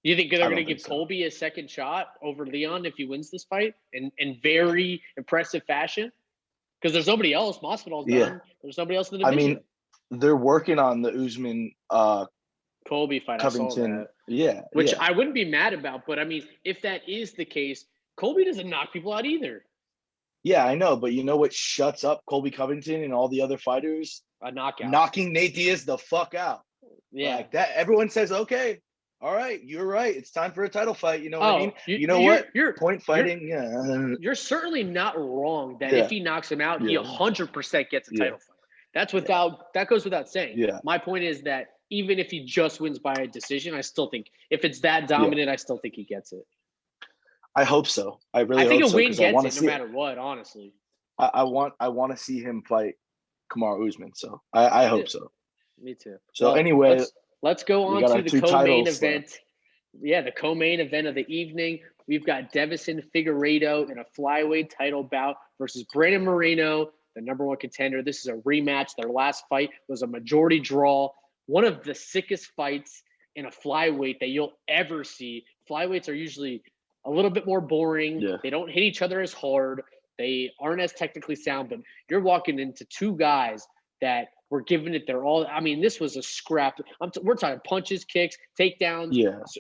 You think they're going to give Colby a second shot over Leon if he wins this fight in very impressive fashion? Because there's nobody else. Masvidal's done. There's nobody else in the division. I mean, they're working on the Usman Colby fight. Covington. Which I wouldn't be mad about. But I mean, if that is the case, Colby doesn't knock people out either. Yeah, I know. But you know what shuts up Colby Covington and all the other fighters? A knockout. Knocking Nate Diaz the fuck out. Yeah. Like that. Everyone says, okay, all right, you're right. It's time for a title fight. You know what I mean? You're point fighting. You're certainly not wrong that if he knocks him out, he 100% gets a title fight. That goes without saying. Yeah. My point is that even if he just wins by a decision, I still think if it's that dominant, I still think he gets it. I hope so. I think a win gets it no matter what, honestly. I want to see him fight Kamaru Usman. So I hope so. Me too. So anyway, let's go on to the co-main event. Yeah, the co-main event of the evening. We've got Deiveson Figueiredo in a flyweight title bout versus Brandon Moreno, the number 1 contender. This is a rematch. Their last fight was a majority draw. One of the sickest fights in a flyweight that you'll ever see. Flyweights are usually a little bit more boring. Yeah. They don't hit each other as hard. They aren't as technically sound, but you're walking into 2 guys that were giving it their all. I mean, this was a scrap. We're talking punches, kicks, takedowns,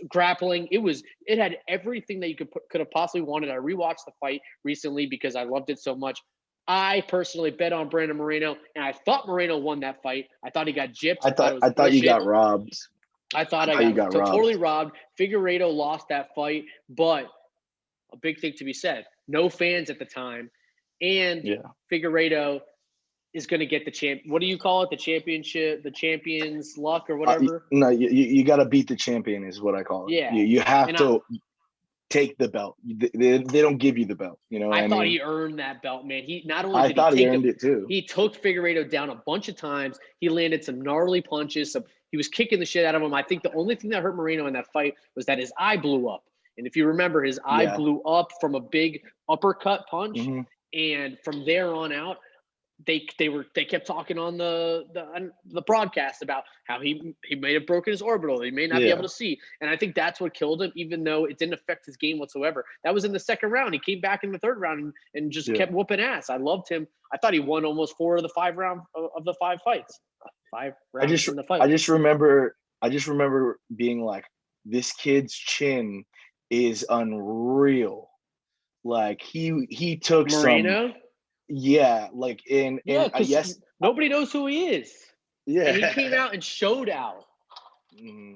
grappling. It had everything that you could have possibly wanted. I rewatched the fight recently because I loved it so much. I personally bet on Brandon Moreno, and I thought Moreno won that fight. I thought he got gypped. I thought you got robbed. I thought I got totally robbed. Figueiredo lost that fight, but a big thing to be said, no fans at the time, and Figueiredo is going to get the champ. What do you call it? The championship, the champion's luck or whatever? No, you got to beat the champion is what I call it. Yeah. You have to take the belt. They don't give you the belt. You know what I mean? I thought he earned that belt, man. He not only did he earned it too. He took Figueiredo down a bunch of times. He landed some gnarly punches. He was kicking the shit out of him. I think the only thing that hurt Moreno in that fight was that his eye blew up. And if you remember, his eye blew up from a big uppercut punch. Mm-hmm. And from there on out, they kept talking on the broadcast about how he may have broken his orbital. He may not be able to see. And I think that's what killed him, even though it didn't affect his game whatsoever. That was in the second round. He came back in the third round and just kept whooping ass. I loved him. I thought he won almost 4 of the 5 round of the 5 fights. 5 rounds in the fight. I just remember being like, this kid's chin is unreal. Like he took Moreno? some. Yeah, like yes, Nobody knows who he is. Yeah. And he came out and showed out. Mm-hmm.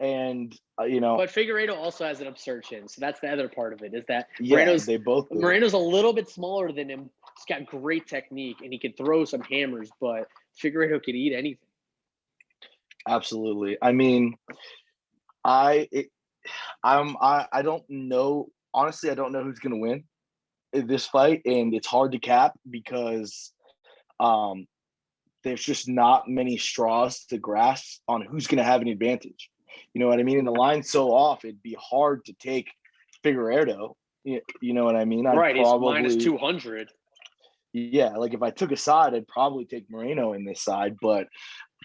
And you know, but Figueiredo also has an absurd chin, so that's the other part of it. Is that they both do. Moreno's a little bit smaller than him. He's got great technique and he can throw some hammers, but Figueiredo could eat anything. Absolutely. I mean, I don't know. Honestly, I don't know who's going to win this fight, and it's hard to cap because there's just not many straws to grasp on who's going to have an advantage. You know what I mean? And the line's so off, it'd be hard to take Figueiredo. You know what I mean? Right, he's minus 200. Yeah, like if I took a side, I'd probably take Moreno in this side. But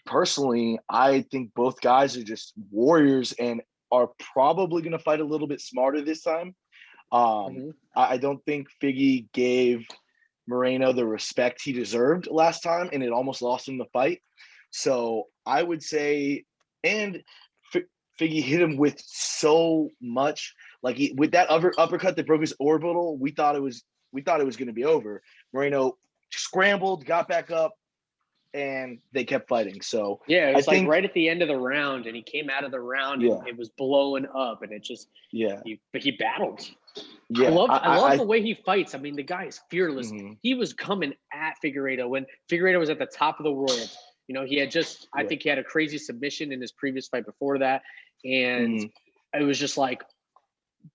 personally, I think both guys are just warriors and are probably going to fight a little bit smarter this time. I don't think Figgy gave Moreno the respect he deserved last time, and it almost lost him the fight. So I would say, and Figgy hit him with so much, like with that uppercut that broke his orbital. We thought it was going to be over. Moreno scrambled, got back up, and they kept fighting. So yeah, it was like right at the end of the round, and he came out of the round, and it was blowing up, and it just but he battled. Yeah, I love the way he fights. I mean, the guy is fearless. Mm-hmm. He was coming at Figueiredo when Figueiredo was at the top of the world. You know, he had just I think he had a crazy submission in his previous fight before that, and it was just like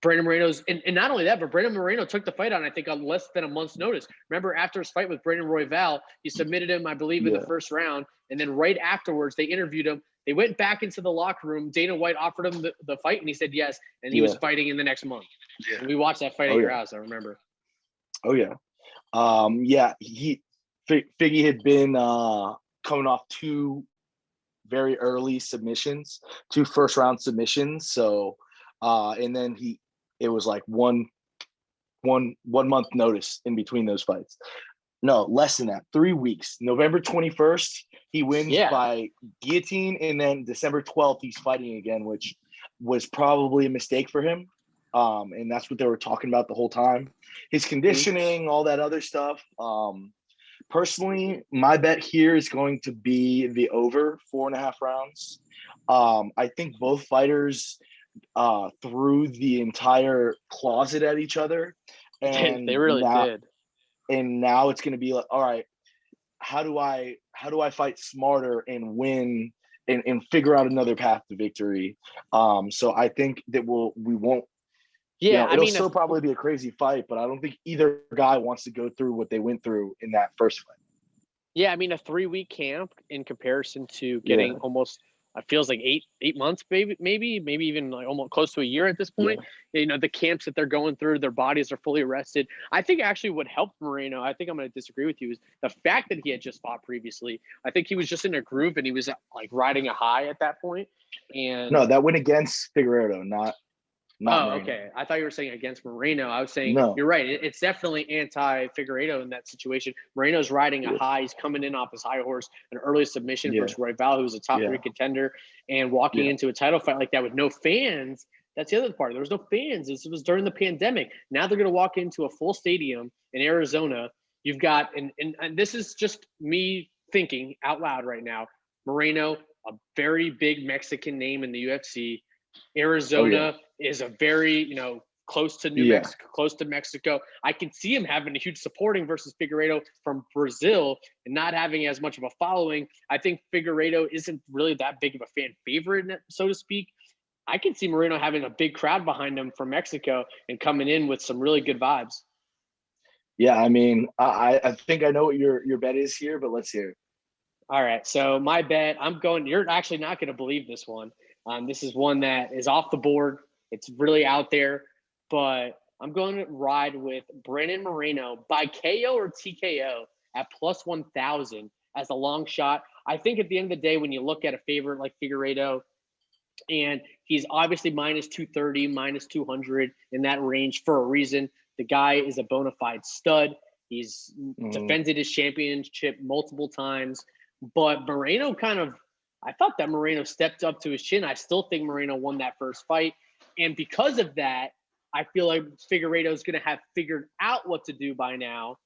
Brandon Moreno's and not only that, but Brandon Moreno took the fight on, I think, on less than a month's notice. Remember, after his fight with Brandon Royval, he submitted him, I believe, in the first round. And then right afterwards, they interviewed him. They went back into the locker room. Dana White offered him the fight, and he said yes. And he was fighting in the next month. Yeah. And we watched that fight at your house, I remember. Oh, yeah. Figgy had been coming off two very early submissions, 2 first-round submissions. So, and then it was like one month notice in between those fights. No, less than that. 3 weeks. November 21st, he wins by guillotine, and then December 12th, he's fighting again, which was probably a mistake for him. And that's what they were talking about the whole time. His conditioning, all that other stuff. Personally, my bet here is going to be the over 4.5 rounds. I think both fighters threw the entire closet at each other, and they really did. And now it's going to be like, all right, how do I fight smarter and win and figure out another path to victory? So I think that we won't. Yeah, it'll still probably be a crazy fight, but I don't think either guy wants to go through what they went through in that first fight. Yeah, I mean, a 3-week camp in comparison to getting almost, it feels like 8 months, maybe even like almost close to a year at this point. Yeah. You know, the camps that they're going through, their bodies are fully rested. I think actually what helped Moreno, I think I'm going to disagree with you, is the fact that he had just fought previously. I think he was just in a groove and he was like riding a high at that point. And no, that went against Figueiredo, not Moreno. Okay. I thought you were saying against Moreno. I was saying You're right. It's definitely anti-Figueiredo in that situation. Moreno's riding a high. He's coming in off his high horse, an early submission versus Royval, who's a top 3 contender, and walking into a title fight like that with no fans. That's the other part. There was no fans. This was during the pandemic. Now they're going to walk into a full stadium in Arizona. You've got, and this is just me thinking out loud right now, Moreno, a very big Mexican name in the UFC. Arizona is a very, close to New Mexico, close to Mexico. I can see him having a huge supporting versus Figueiredo from Brazil and not having as much of a following. I think Figueiredo isn't really that big of a fan favorite, so to speak. I can see Moreno having a big crowd behind him from Mexico and coming in with some really good vibes. Yeah, I mean, I think I know what your bet is here, but let's hear it. All right, so my bet, you're actually not going to believe this one. This is one that is off the board. It's really out there, but I'm going to ride with Brandon Moreno by KO or TKO at plus 1,000 as a long shot. I think at the end of the day, when you look at a favorite like Figueiredo, and he's obviously minus 230, minus 200 in that range for a reason. The guy is a bona fide stud. He's defended his championship multiple times, but Moreno I thought that Moreno stepped up to his chin. I still think Moreno won that first fight. And because of that, I feel like Figueiredo is going to have figured out what to do by now.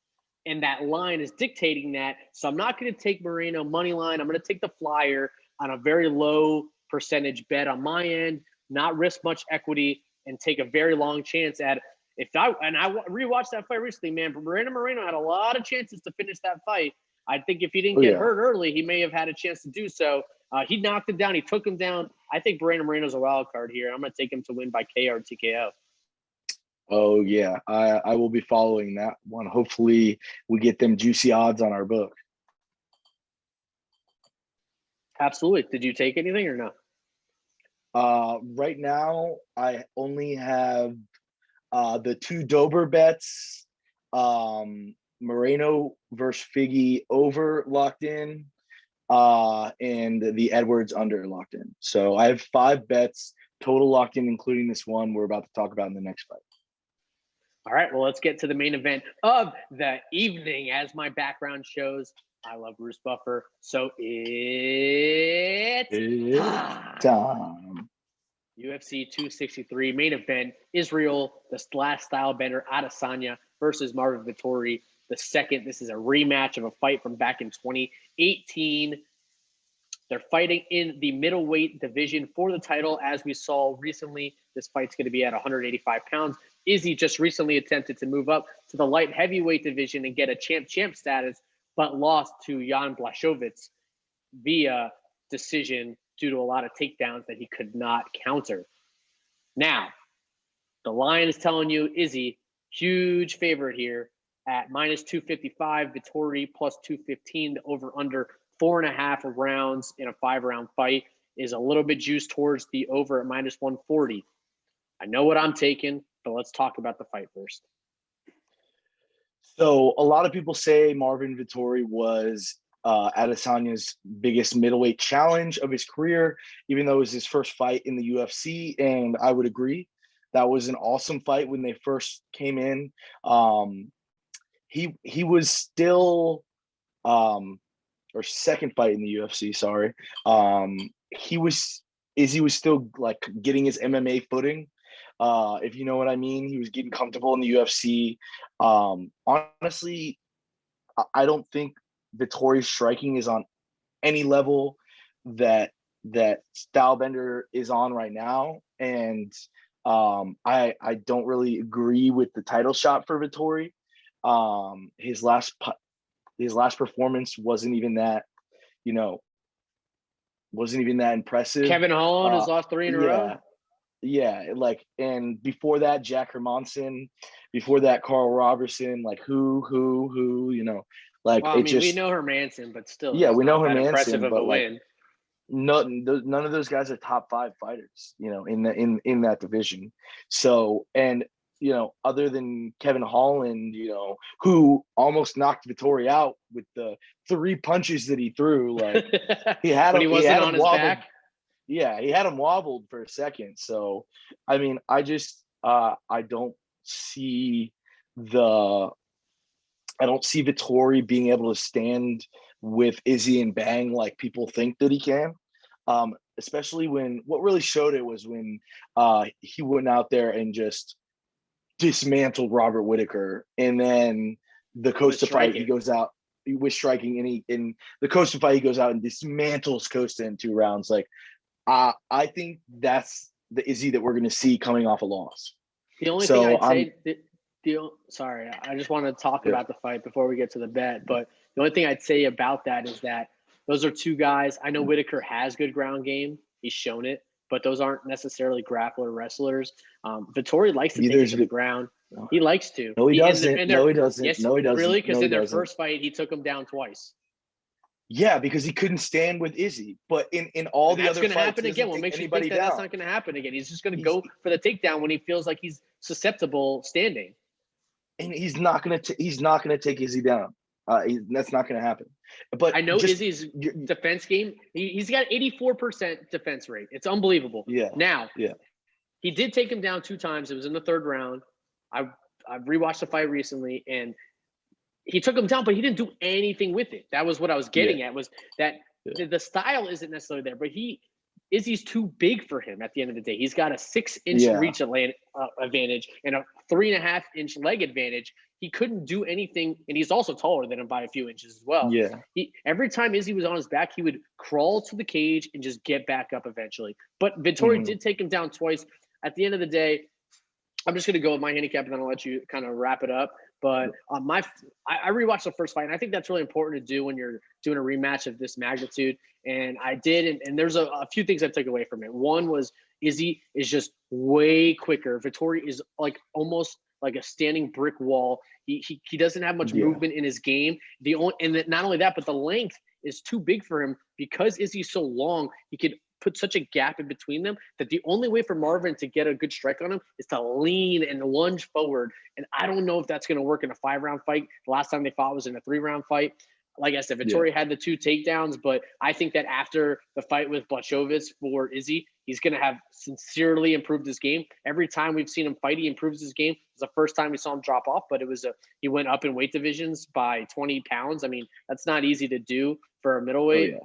and that line is dictating that. So I'm not going to take Moreno money line. I'm going to take the flyer on a very low percentage bet on my end, not risk much equity, and take a very long chance at I rewatched that fight recently, man. Moreno had a lot of chances to finish that fight. I think if he didn't get hurt early, he may have had a chance to do so. He knocked him down. He took him down. I think Moreno's a wild card here. I'm going to take him to win by KO or TKO. Oh, yeah. I will be following that one. Hopefully we get them juicy odds on our book. Absolutely. Did you take anything or no? Right now, I only have the 2 Dober bets, Moreno versus Figgy over locked in, and the Edwards under locked in. So I have 5 bets total locked in, including this one we're about to talk about in the next fight. All right, well, let's get to the main event of the evening. As my background shows, I love Bruce Buffer, so it's time. UFC 263 main event, Israel, the last style bender, Adesanya versus Marvin Vettori. The second, this is a rematch of a fight from back in 2018. They're fighting in the middleweight division for the title. As we saw recently, this fight's going to be at 185 pounds. Izzy just recently attempted to move up to the light heavyweight division and get a champ status, but lost to Jan Blachowicz via decision due to a lot of takedowns that he could not counter. Now, the line is telling you Izzy, huge favorite here at minus 255, Vettori plus 215, the over-under 4.5 rounds in a 5-round fight is a little bit juiced towards the over at minus 140. I know what I'm taking, but let's talk about the fight first. So a lot of people say Marvin Vettori was Adesanya's biggest middleweight challenge of his career, even though it was his first fight in the UFC, and I would agree. That was an awesome fight when they first came in. He was still or second fight in the UFC, sorry. Izzy was still like getting his MMA footing. If you know what I mean, he was getting comfortable in the UFC. Honestly, I don't think Vettori's striking is on any level that Stylebender is on right now. And I don't really agree with the title shot for Vettori. His last performance wasn't even that impressive. Kevin Holland has lost 3 in a row. Yeah, like, and before that, Jack Hermanson, before that, Carl Robertson, like who, like, well, we know Hermanson, but still, yeah, we know Hermanson, impressive of but a win. None of those guys are top 5 fighters, in that division. So, and other than Kevin Holland, who almost knocked Vettori out with the 3 punches that he threw, like he had him, he wasn't on his back. Yeah, he had him wobbled for a second. So, I mean, I don't see Vettori being able to stand with Izzy and Bang like people think that he can. Especially when what really showed it was when he went out there and just dismantled Robert Whittaker, and then the Costa fight he goes out with striking, and in the Costa fight he goes out and dismantles Costa in 2 rounds. Like, I think that's the Izzy that we're going to see coming off a loss. The only thing I'd say, sorry, I just want to talk about the fight before we get to the bet. But the only thing I'd say about that is that those are 2 guys. I know Whittaker has good ground game. He's shown it, but those aren't necessarily grappler wrestlers. Vettori likes to take it to the ground. He likes to. No, he doesn't. No, he doesn't. Yes, no, he doesn't. Really? Because in their first fight, he took him down twice. Yeah, because he couldn't stand with Izzy. But in all the other fights, that's going to happen again. What makes you think that's not going to happen again? He's just going to go for the takedown when he feels like he's susceptible standing. And he's not going to take Izzy down. That's not going to happen. But I know Izzy's defense game. He's got 84% defense rate. It's unbelievable. Yeah. Now, he did take him down 2 times. It was in the 3rd round. I've rewatched the fight recently, and he took him down, but he didn't do anything with it. That was what I was getting at, was that the style isn't necessarily there, but he Izzy's too big for him at the end of the day. He's got a 6-inch reach advantage and a 3.5-inch leg advantage. He couldn't do anything, and he's also taller than him by a few inches as well. Yeah. Every time Izzy was on his back, he would crawl to the cage and just get back up eventually. But Vettori did take him down twice. At the end of the day, I'm just going to go with my handicap, and then I'll let you kind of wrap it up. But I rewatched the first fight, and I think that's really important to do when you're doing a rematch of this magnitude. And I did, and there's a few things I took away from it. One was Izzy is just way quicker. Vettori is like almost like a standing brick wall. He doesn't have much movement in his game. Not only that, but the length is too big for him because Izzy's so long. He could put such a gap in between them that the only way for Marvin to get a good strike on him is to lean and lunge forward. And I don't know if that's going to work in a 5-round fight. The last time they fought was in a 3-round fight. Like I said, Vettori had the 2 takedowns, but I think that after the fight with Blachowicz for Izzy, he's going to have sincerely improved his game. Every time we've seen him fight, he improves his game. It's the first time we saw him drop off, but he went up in weight divisions by 20 pounds. I mean, that's not easy to do for a middleweight.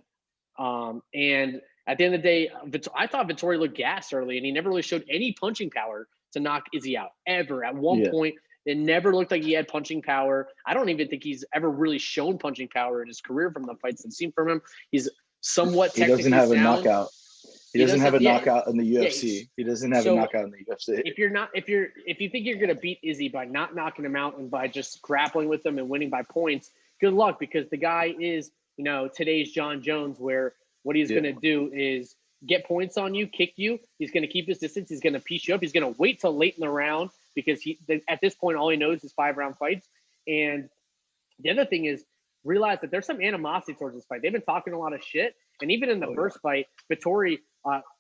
And at the end of the day, I thought Vettori looked gassed early, and he never really showed any punching power to knock Izzy out ever. At one point, it never looked like he had punching power. I don't even think he's ever really shown punching power in his career from the fights I've seen from him. He's somewhat technically sound. He doesn't have a knockout. He doesn't have a knockout in the UFC. He doesn't have a knockout in the UFC. If you think you're going to beat Izzy by not knocking him out and by just grappling with him and winning by points, good luck, because the guy is, today's John Jones, where what he's going to do is get points on you, kick you. He's going to keep his distance. He's going to piece you up. He's going to wait till late in the round because at this point, all he knows is 5-round fights. And the other thing is realize that there's some animosity towards this fight. They've been talking a lot of shit. And even in the first fight, Vettori,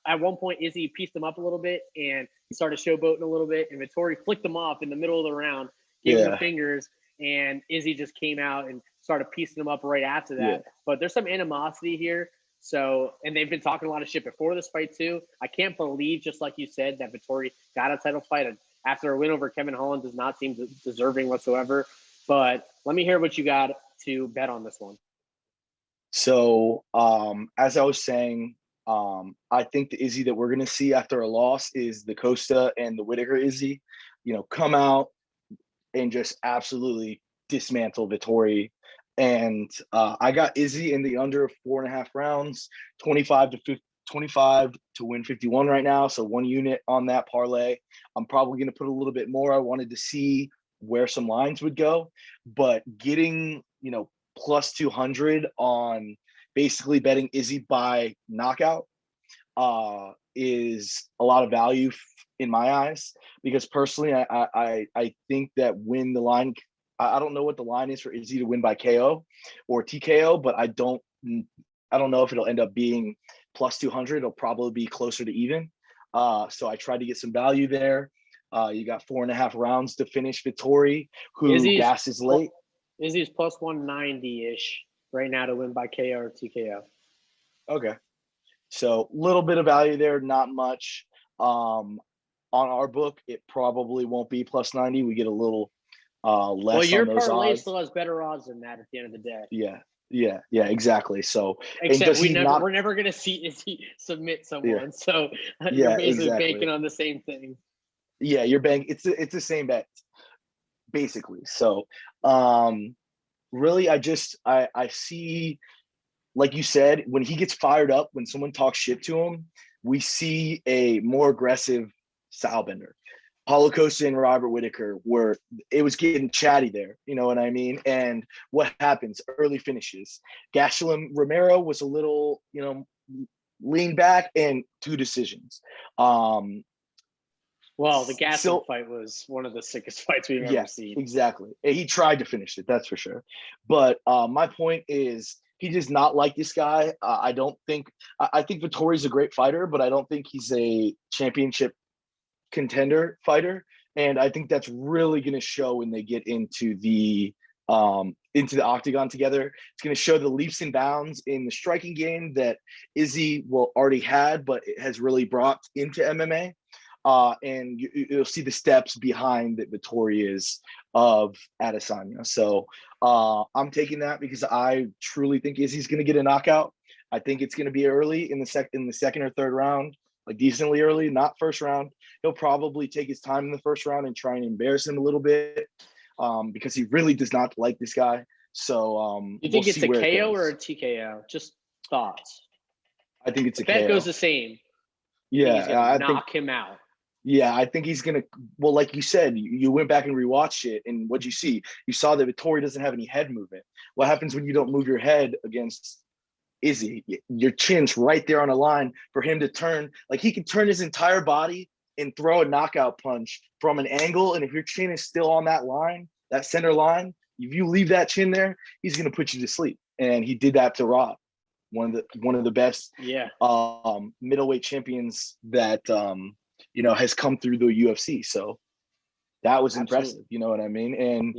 at one point, Izzy pieced him up a little bit and started showboating a little bit. And Vettori flicked him off in the middle of the round, gave him the fingers. And Izzy just came out and started piecing him up right after that. Yeah. But there's some animosity here. So, and they've been talking a lot of shit before this fight too. I can't believe, just like you said, that Vettori got a title fight after a win over Kevin Holland. Does not seem deserving whatsoever. But let me hear what you got to bet on this one. So, as I was saying, I think the Izzy that we're going to see after a loss is the Costa and the Whittaker Izzy, come out and just absolutely dismantle Vettori. And I got Izzy in the under 4.5 rounds, 25 to win 51 right now. So 1 unit on that parlay. I'm probably going to put a little bit more. I wanted to see where some lines would go, but getting, plus 200 on basically betting Izzy by knockout is a lot of value in my eyes, because personally, I think that when the line, I don't know what the line is for Izzy to win by KO or TKO, but I don't know if it'll end up being plus 200. It'll probably be closer to even. So I tried to get some value there. You got 4.5 rounds to finish Vettori, who gasses late. Izzy's plus 190-ish right now to win by KO or TKO. Okay. So a little bit of value there, not much. On our book, it probably won't be plus 90. We get a little less. Well, your on those parlay odds. Still has better odds than that at the end of the day. Yeah, exactly. So, except we're never going to see Izzy submit someone. Yeah. So you're basically banking on the same thing. Yeah, you're banking. It's the same bet, basically. So, really, I see, like you said, when he gets fired up, when someone talks shit to him, we see a more aggressive Stylebender. Paulo Costa and Robert Whittaker it was getting chatty there, you know what I mean? And what happens? Early finishes. Gastelum Romero was a little, lean back and 2 decisions. Well, the Gastelum fight was one of the sickest fights we've ever seen. Exactly. He tried to finish it, that's for sure. But my point is, he does not like this guy. I think Vettori's a great fighter, but I don't think he's a championship contender fighter. And I think that's really going to show when they get into the octagon together. It's going to show the leaps and bounds in the striking game that Izzy already had, but it has really brought into MMA. And you'll see the steps behind that Vettori is of Adesanya. So I'm taking that because I truly think Izzy's going to get a knockout. I think it's going to be early in the second or third round, like decently early, not first round. He'll probably take his time in the first round and try and embarrass him a little bit, because he really does not like this guy. So you think we'll it's a see KO or a TKO? Just thoughts. I think it's a bet KO. goes the same. Yeah, he's gonna knock him out. Yeah, I think he's gonna. Well, like you said, you went back and rewatched it, and what'd you see? You saw that Vettori doesn't have any head movement. What happens when you don't move your head against Izzy? Your chin's right there on a line for him to turn. Like, he can turn his entire body and throw a knockout punch from an angle, and if your chin is still on that line, that center line, if you leave that chin there, he's gonna put you to sleep. And he did that to Rob, one of the best middleweight champions that has come through the UFC. So that was impressive. You know what I mean? And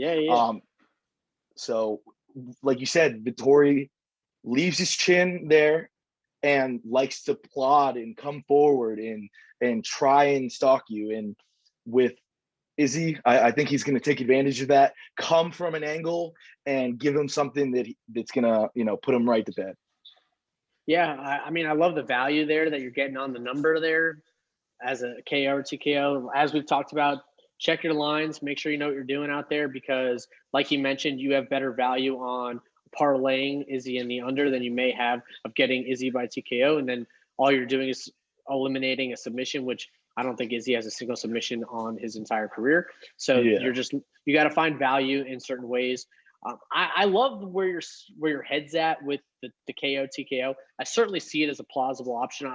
so like you said, Vettori leaves his chin there and likes to plod and come forward and try and stalk you. And with Izzy, I think he's going to take advantage of that, come from an angle and give him something that's going to, put him right to bed. Yeah, I mean, I love the value there that you're getting on the number there as a KO or TKO. As we've talked about, check your lines, make sure you know what you're doing out there, because like you mentioned, you have better value on parlaying Izzy in the under than you may have of getting Izzy by TKO. And then all you're doing is eliminating a submission, which I don't think Izzy has a single submission on his entire career. So you got to find value in certain ways. I love where your head's at with the KO TKO. I certainly see it as a plausible option.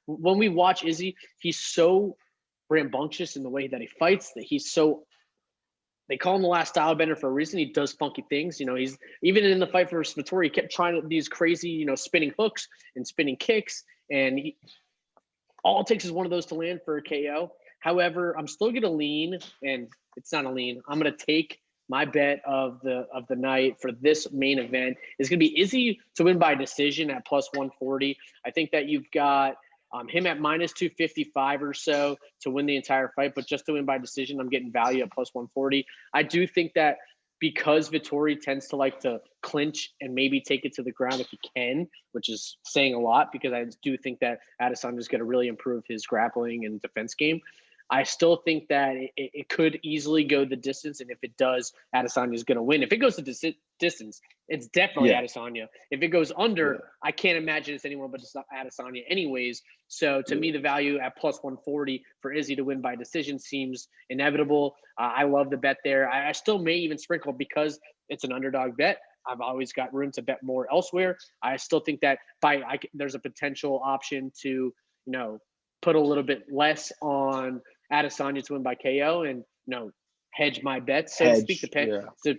When we watch Izzy, he's so rambunctious in the way that he fights, that he's so. They call him the last style bender for a reason. He does funky things. He's even in the fight for Vettori, he kept trying these crazy, spinning hooks and spinning kicks, and all it takes is one of those to land for a KO. However, I'm still going to lean, and it's not a lean. I'm going to take my bet of the night for this main event is going to be Izzy to win by decision at plus 140. I think that you've got him at minus 255 or so to win the entire fight, but just to win by decision, I'm getting value at plus 140. I do think that because Vettori tends to like to clinch and maybe take it to the ground if he can, which is saying a lot, because I do think that Adesanya is going to really improve his grappling and defense game. I still think that it could easily go the distance, and if it does, Adesanya is going to win. If it goes the distance, it's definitely Adesanya. If it goes under, I can't imagine it's anyone but Adesanya anyways. So to me, the value at plus 140 for Izzy to win by decision seems inevitable. I love the bet there. I still may even sprinkle, because it's an underdog bet. I've always got room to bet more elsewhere. I still think that there's a potential option to, put a little bit less on Adesanya to win by KO and, hedge my bets, so to speak,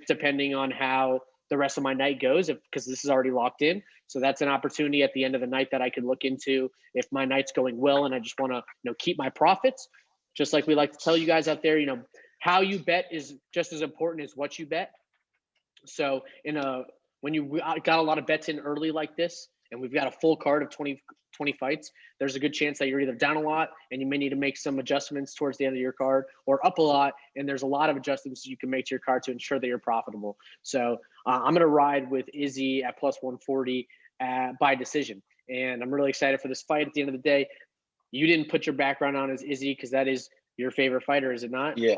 depending on how the rest of my night goes, because this is already locked in. So that's an opportunity at the end of the night that I could look into if my night's going well and I just want to, keep my profits. Just like we like to tell you guys out there, how you bet is just as important as what you bet. So when you got a lot of bets in early like this, and we've got a full card of 20 fights, there's a good chance that you're either down a lot and you may need to make some adjustments towards the end of your card, or up a lot and there's a lot of adjustments you can make to your card to ensure that you're profitable. So I'm going to ride with Izzy at plus 140 by decision. And I'm really excited for this fight. At the end of the day, you didn't put your background on as Izzy because that is your favorite fighter, is it not? Yeah,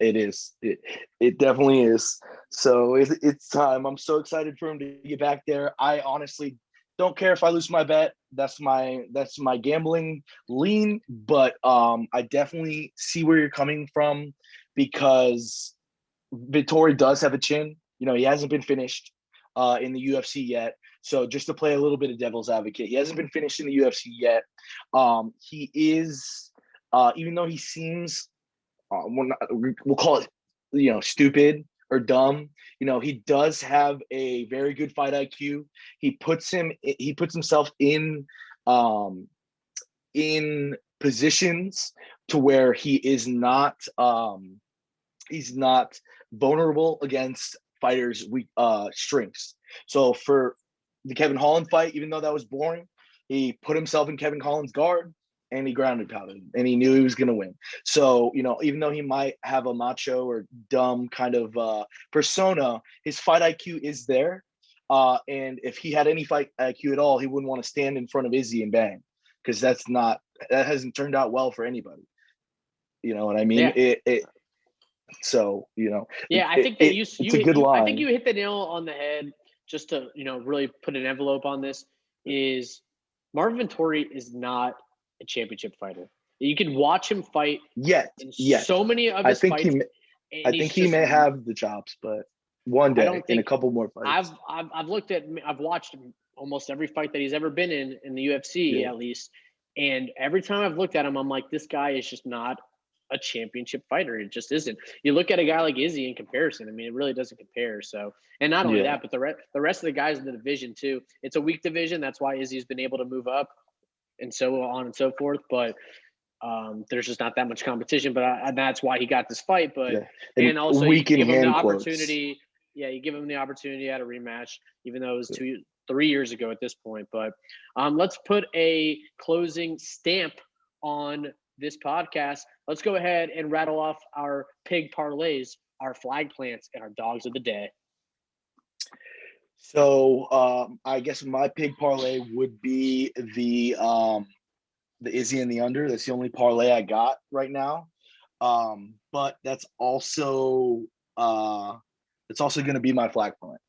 it is. It definitely is. So it's time. I'm so excited for him to get back there. I honestly don't care if I lose my bet. That's my gambling lean. But I definitely see where you're coming from, because Vettori does have a chin. He hasn't been finished in the UFC yet. So just to play a little bit of devil's advocate, he hasn't been finished in the UFC yet. He is. Even though he seems, we'll call it, stupid or dumb, he does have a very good fight IQ. He puts himself in positions to where he is not, he's not vulnerable against fighters' weak strengths. So for the Kevin Holland fight, even though that was boring, he put himself in Kevin Holland's guard and he grounded pounded him, and he knew he was going to win. So, even though he might have a macho or dumb kind of persona, his fight IQ is there. And if he had any fight IQ at all, he wouldn't want to stand in front of Izzy and bang, because that hasn't turned out well for anybody. You know what I mean? Yeah. So, you know. Yeah, I think that it's a good line. I think you hit the nail on the head. Just to, you know, really put an envelope on this, is Marvin Vettori is not a championship fighter. You can watch him fight so many of his fights. I think he may have the chops, but one day in a couple more fights. I've watched almost every fight that he's ever been in the UFC, at least. And every time I've looked at him, I'm like, this guy is just not a championship fighter. It just isn't. You look at a guy like Izzy in comparison. I mean, it really doesn't compare. So, and not only that, but the rest of the guys in the division too. It's a weak division. That's why Izzy's been able to move up, and so on and so forth. But there's just not that much competition. But that's why he got this fight. But and also you give him the opportunity. Yeah, you give him the opportunity at a rematch, even though it was 3 years ago at this point. But let's put a closing stamp on this podcast. Let's go ahead and rattle off our pig parlays, our flag plants, and our dogs of the day. So I guess my pig parlay would be the Izzy and the under. That's the only parlay I got right now. But that's also going to be my flag plant.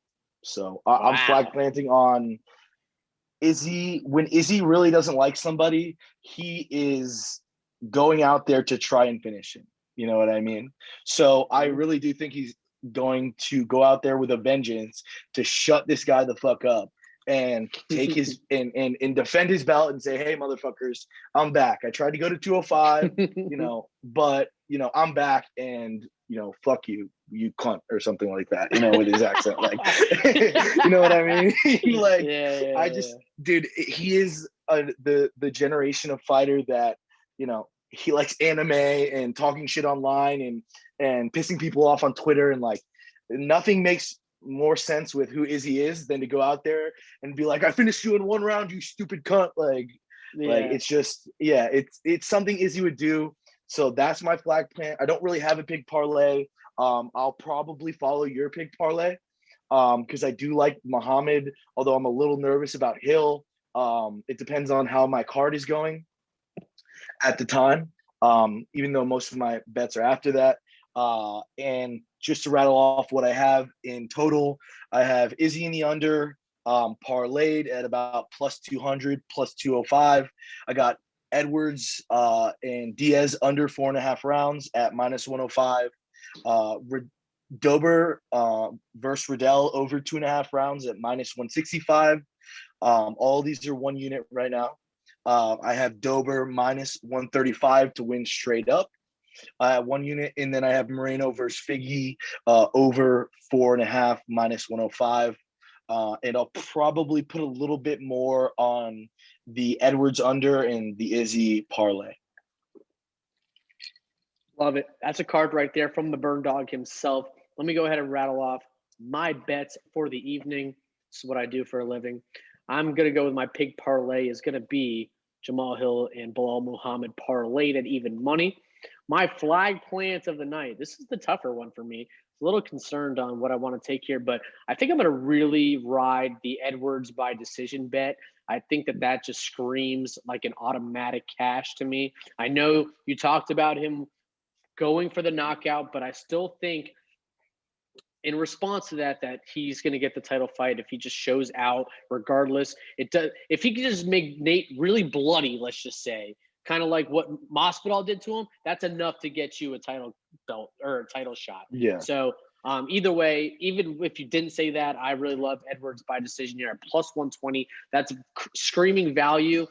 So I'm flag planting on Izzy. When Izzy really doesn't like somebody, he is going out there to try and finish him. You know what I mean? So I really do think he's going to go out there with a vengeance to shut this guy the fuck up and take his and defend his belt and say, hey, motherfuckers, I'm back. I tried to go to 205, you know, but, you know, I'm back, and, you know, fuck you, you cunt, or something like that, you know, with his accent. Like, you know what I mean? Like, dude, he is the generation of fighter that, you know, he likes anime and talking shit online and pissing people off on Twitter, and like nothing makes more sense with who Izzy is than to go out there and be like, I finished you in 1 round, you stupid cunt. Like it's just, it's something Izzy would do. So that's my flag plant. I don't really have a pig parlay. I'll probably follow your pig parlay because I do like Muhammad, although I'm a little nervous about Hill. It depends on how my card is going at the time, even though most of my bets are after that. And just to rattle off what I have in total, I have Izzy in the under, parlayed at about plus 200, plus 205. I got Edwards and Diaz under 4.5 rounds at minus 105. Dober versus Riddell over 2.5 rounds at minus 165. All these are 1 unit right now. I have Dober minus 135 to win straight up. 1 unit, and then I have Moreno versus Figgy over 4.5 minus 105. And I'll probably put a little bit more on the Edwards under and the Izzy parlay. Love it. That's a card right there from the BernDawg himself. Let me go ahead and rattle off my bets for the evening. This is what I do for a living. I'm going to go with my pig parlay is going to be Jamal Hill and Bilal Muhammad parlayed at even money. My flag plant of the night. This is the tougher one for me. A little concerned on what I want to take here, but I think I'm going to really ride the Edwards by decision bet. I think that just screams like an automatic cash to me. I know you talked about him going for the knockout, but I still think in response to that he's going to get the title fight if he just shows out regardless. If he can just make Nate really bloody, let's just say, kind of like what Masvidal did to him, that's enough to get you a title belt or a title shot. Yeah. So either way, even if you didn't say that, I really love Edwards by decision here at plus 120. That's screaming value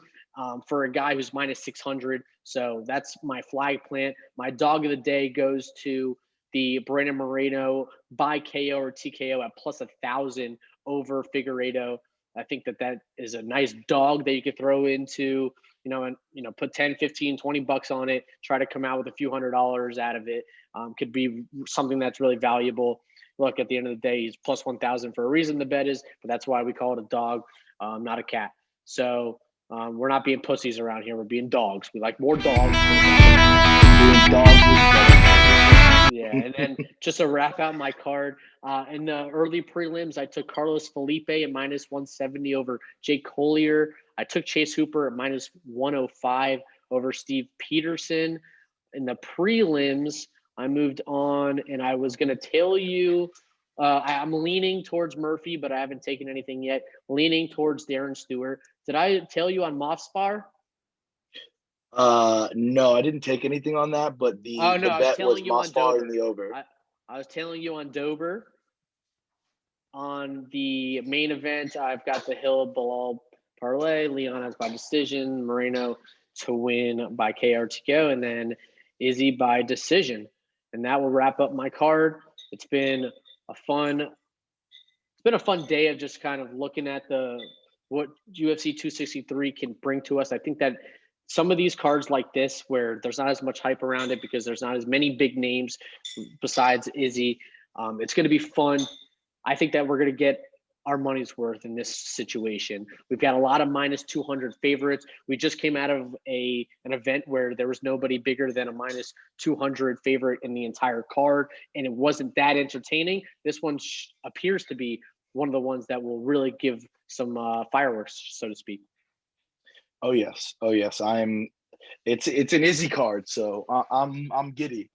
for a guy who's minus 600. So that's my flag plant. My dog of the day goes to the Brandon Moreno by KO or TKO at plus 1,000 over Figueiredo. I think that is a nice dog that you could throw into, and put 10, 15, 20 bucks on it, try to come out with a few $100s out of it. Could be something that's really valuable. Look, at the end of the day, he's plus 1,000 for a reason, the bet is, but that's why we call it a dog, not a cat. So we're not being pussies around here. We're being dogs. We like more dogs. Being dogs. Yeah, and then just to wrap out my card, in the early prelims, I took Carlos Felipe at minus 170 over Jake Collier. I took Chase Hooper at minus 105 over Steve Peterson. In the prelims, I moved on, and I was going to tell you I'm leaning towards Murphy, but I haven't taken anything yet. Leaning towards Darren Stewart. Did I tell you on Moffspar? No, I didn't take anything on that, but the bet was Mossbar in the over. I was telling you on Dober. On the main event, I've got the Hill Bilal parlay. Leon has by decision. Moreno to win by KRTO, and then Izzy by decision. And that will wrap up my card. It's been a fun day of just kind of looking at what UFC 263 can bring to us. I think that some of these cards like this, where there's not as much hype around it because there's not as many big names besides Izzy, it's going to be fun. I think that we're going to get our money's worth in this situation. We've got a lot of minus 200 favorites. We just came out of an event where there was nobody bigger than a minus 200 favorite in the entire card, and it wasn't that entertaining. This one appears to be one of the ones that will really give some fireworks, so to speak. Oh yes. It's an Izzy card, so I'm giddy.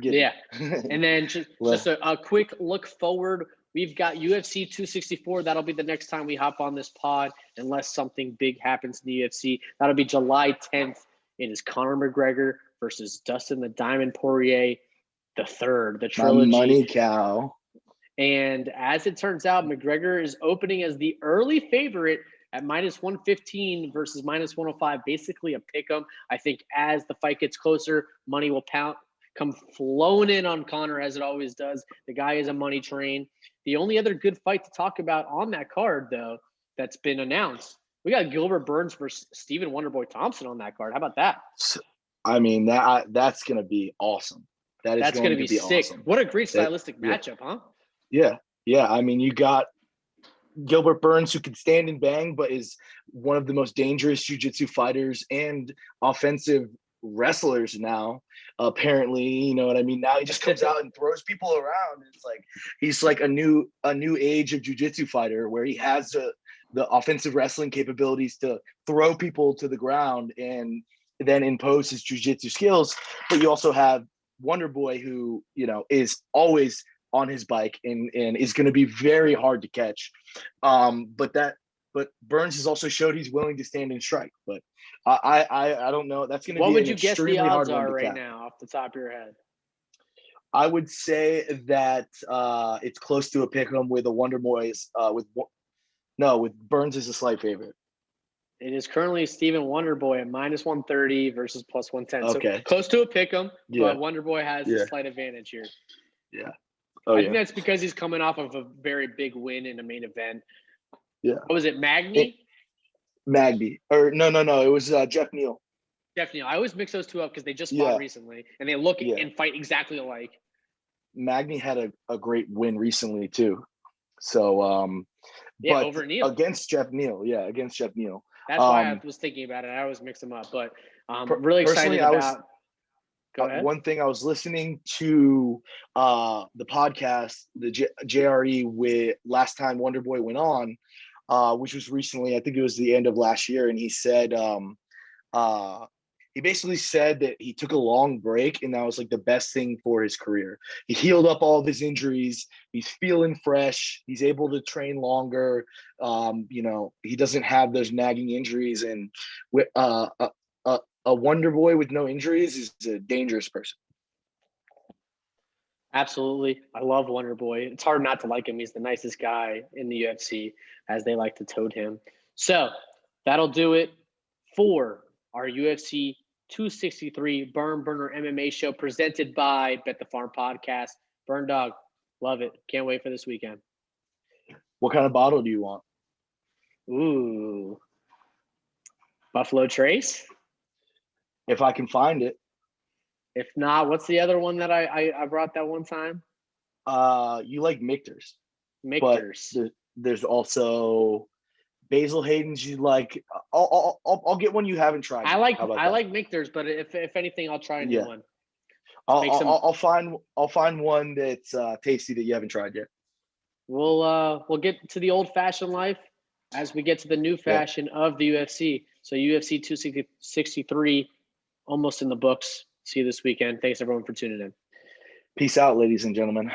Yeah. And then just a quick look forward. We've got UFC 264. That'll be the next time we hop on this pod, unless something big happens in the UFC. That'll be July 10th. It is Conor McGregor versus Dustin the Diamond Poirier, the third, the trilogy. My money cow. And as it turns out, McGregor is opening as the early favorite at minus 115 versus minus 105, basically a pick 'em. I think as the fight gets closer, money will come flowing in on Conor, as it always does. The guy is a money train. The only other good fight to talk about on that card, though, that's been announced, we got Gilbert Burns versus Stephen Wonderboy Thompson on that card. How about that? I mean, that's going to be awesome. That's going to be sick. Awesome. What a great stylistic matchup, huh? Yeah. I mean, you got Gilbert Burns, who can stand and bang, but is one of the most dangerous jiu-jitsu fighters and offensive wrestlers now, apparently. You know what I mean? Now he just comes out and throws people around. It's like he's like a new age of jiu-jitsu fighter, where he has the offensive wrestling capabilities to throw people to the ground and then impose his jiu-jitsu skills. But you also have Wonderboy, who, you know, is always on his bike and is going to be very hard to catch. But Burns has also showed he's willing to stand and strike. But I don't know. That's going to be what would you guess the odds are right now off the top of your head? I would say that it's close to a pick'em with a Wonderboy's with Burns as a slight favorite. It is currently Stephen Wonderboy at minus 130 versus plus 110. Okay. So close to a pick'em, but Wonderboy has a slight advantage here. Yeah. I think that's because he's coming off of a very big win in a main event. Yeah. What was it, Magny? Magny. Or no. It was Jeff Neal. Jeff Neal. I always mix those two up because they just fought recently, and they look and fight exactly alike. Magny had a great win recently too. So over Neal. Against Jeff Neal. Yeah, against Jeff Neal. That's why I was thinking about it. I always mix them up, but really excited about. Go ahead. One thing, I was listening to the podcast, the JRE, with last time Wonderboy went on, which was recently. I think it was the end of last year, and he said he basically said that he took a long break, and that was like the best thing for his career. He healed up all of his injuries. He's feeling fresh. He's able to train longer. He doesn't have those nagging injuries, and a Wonderboy with no injuries is a dangerous person. Absolutely. I love Wonderboy. It's hard not to like him. He's the nicest guy in the UFC, as they like to toad him. So that'll do it for our UFC 263 Berner MMA show, presented by Bet the Farm Podcast. BernDawg, love it. Can't wait for this weekend. What kind of bottle do you want? Ooh. Buffalo Trace? If I can find it. If not, what's the other one that I brought that one time? You like Michter's. Michter's. But there's also Basil Hayden's. You like? I'll get one you haven't tried. I like Michter's, but if anything, I'll try a new one. I'll find one that's tasty that you haven't tried yet. We'll get to the old fashioned life as we get to the new fashion of the UFC. So UFC 263 almost in the books. See you this weekend. Thanks everyone for tuning in. Peace out, ladies and gentlemen.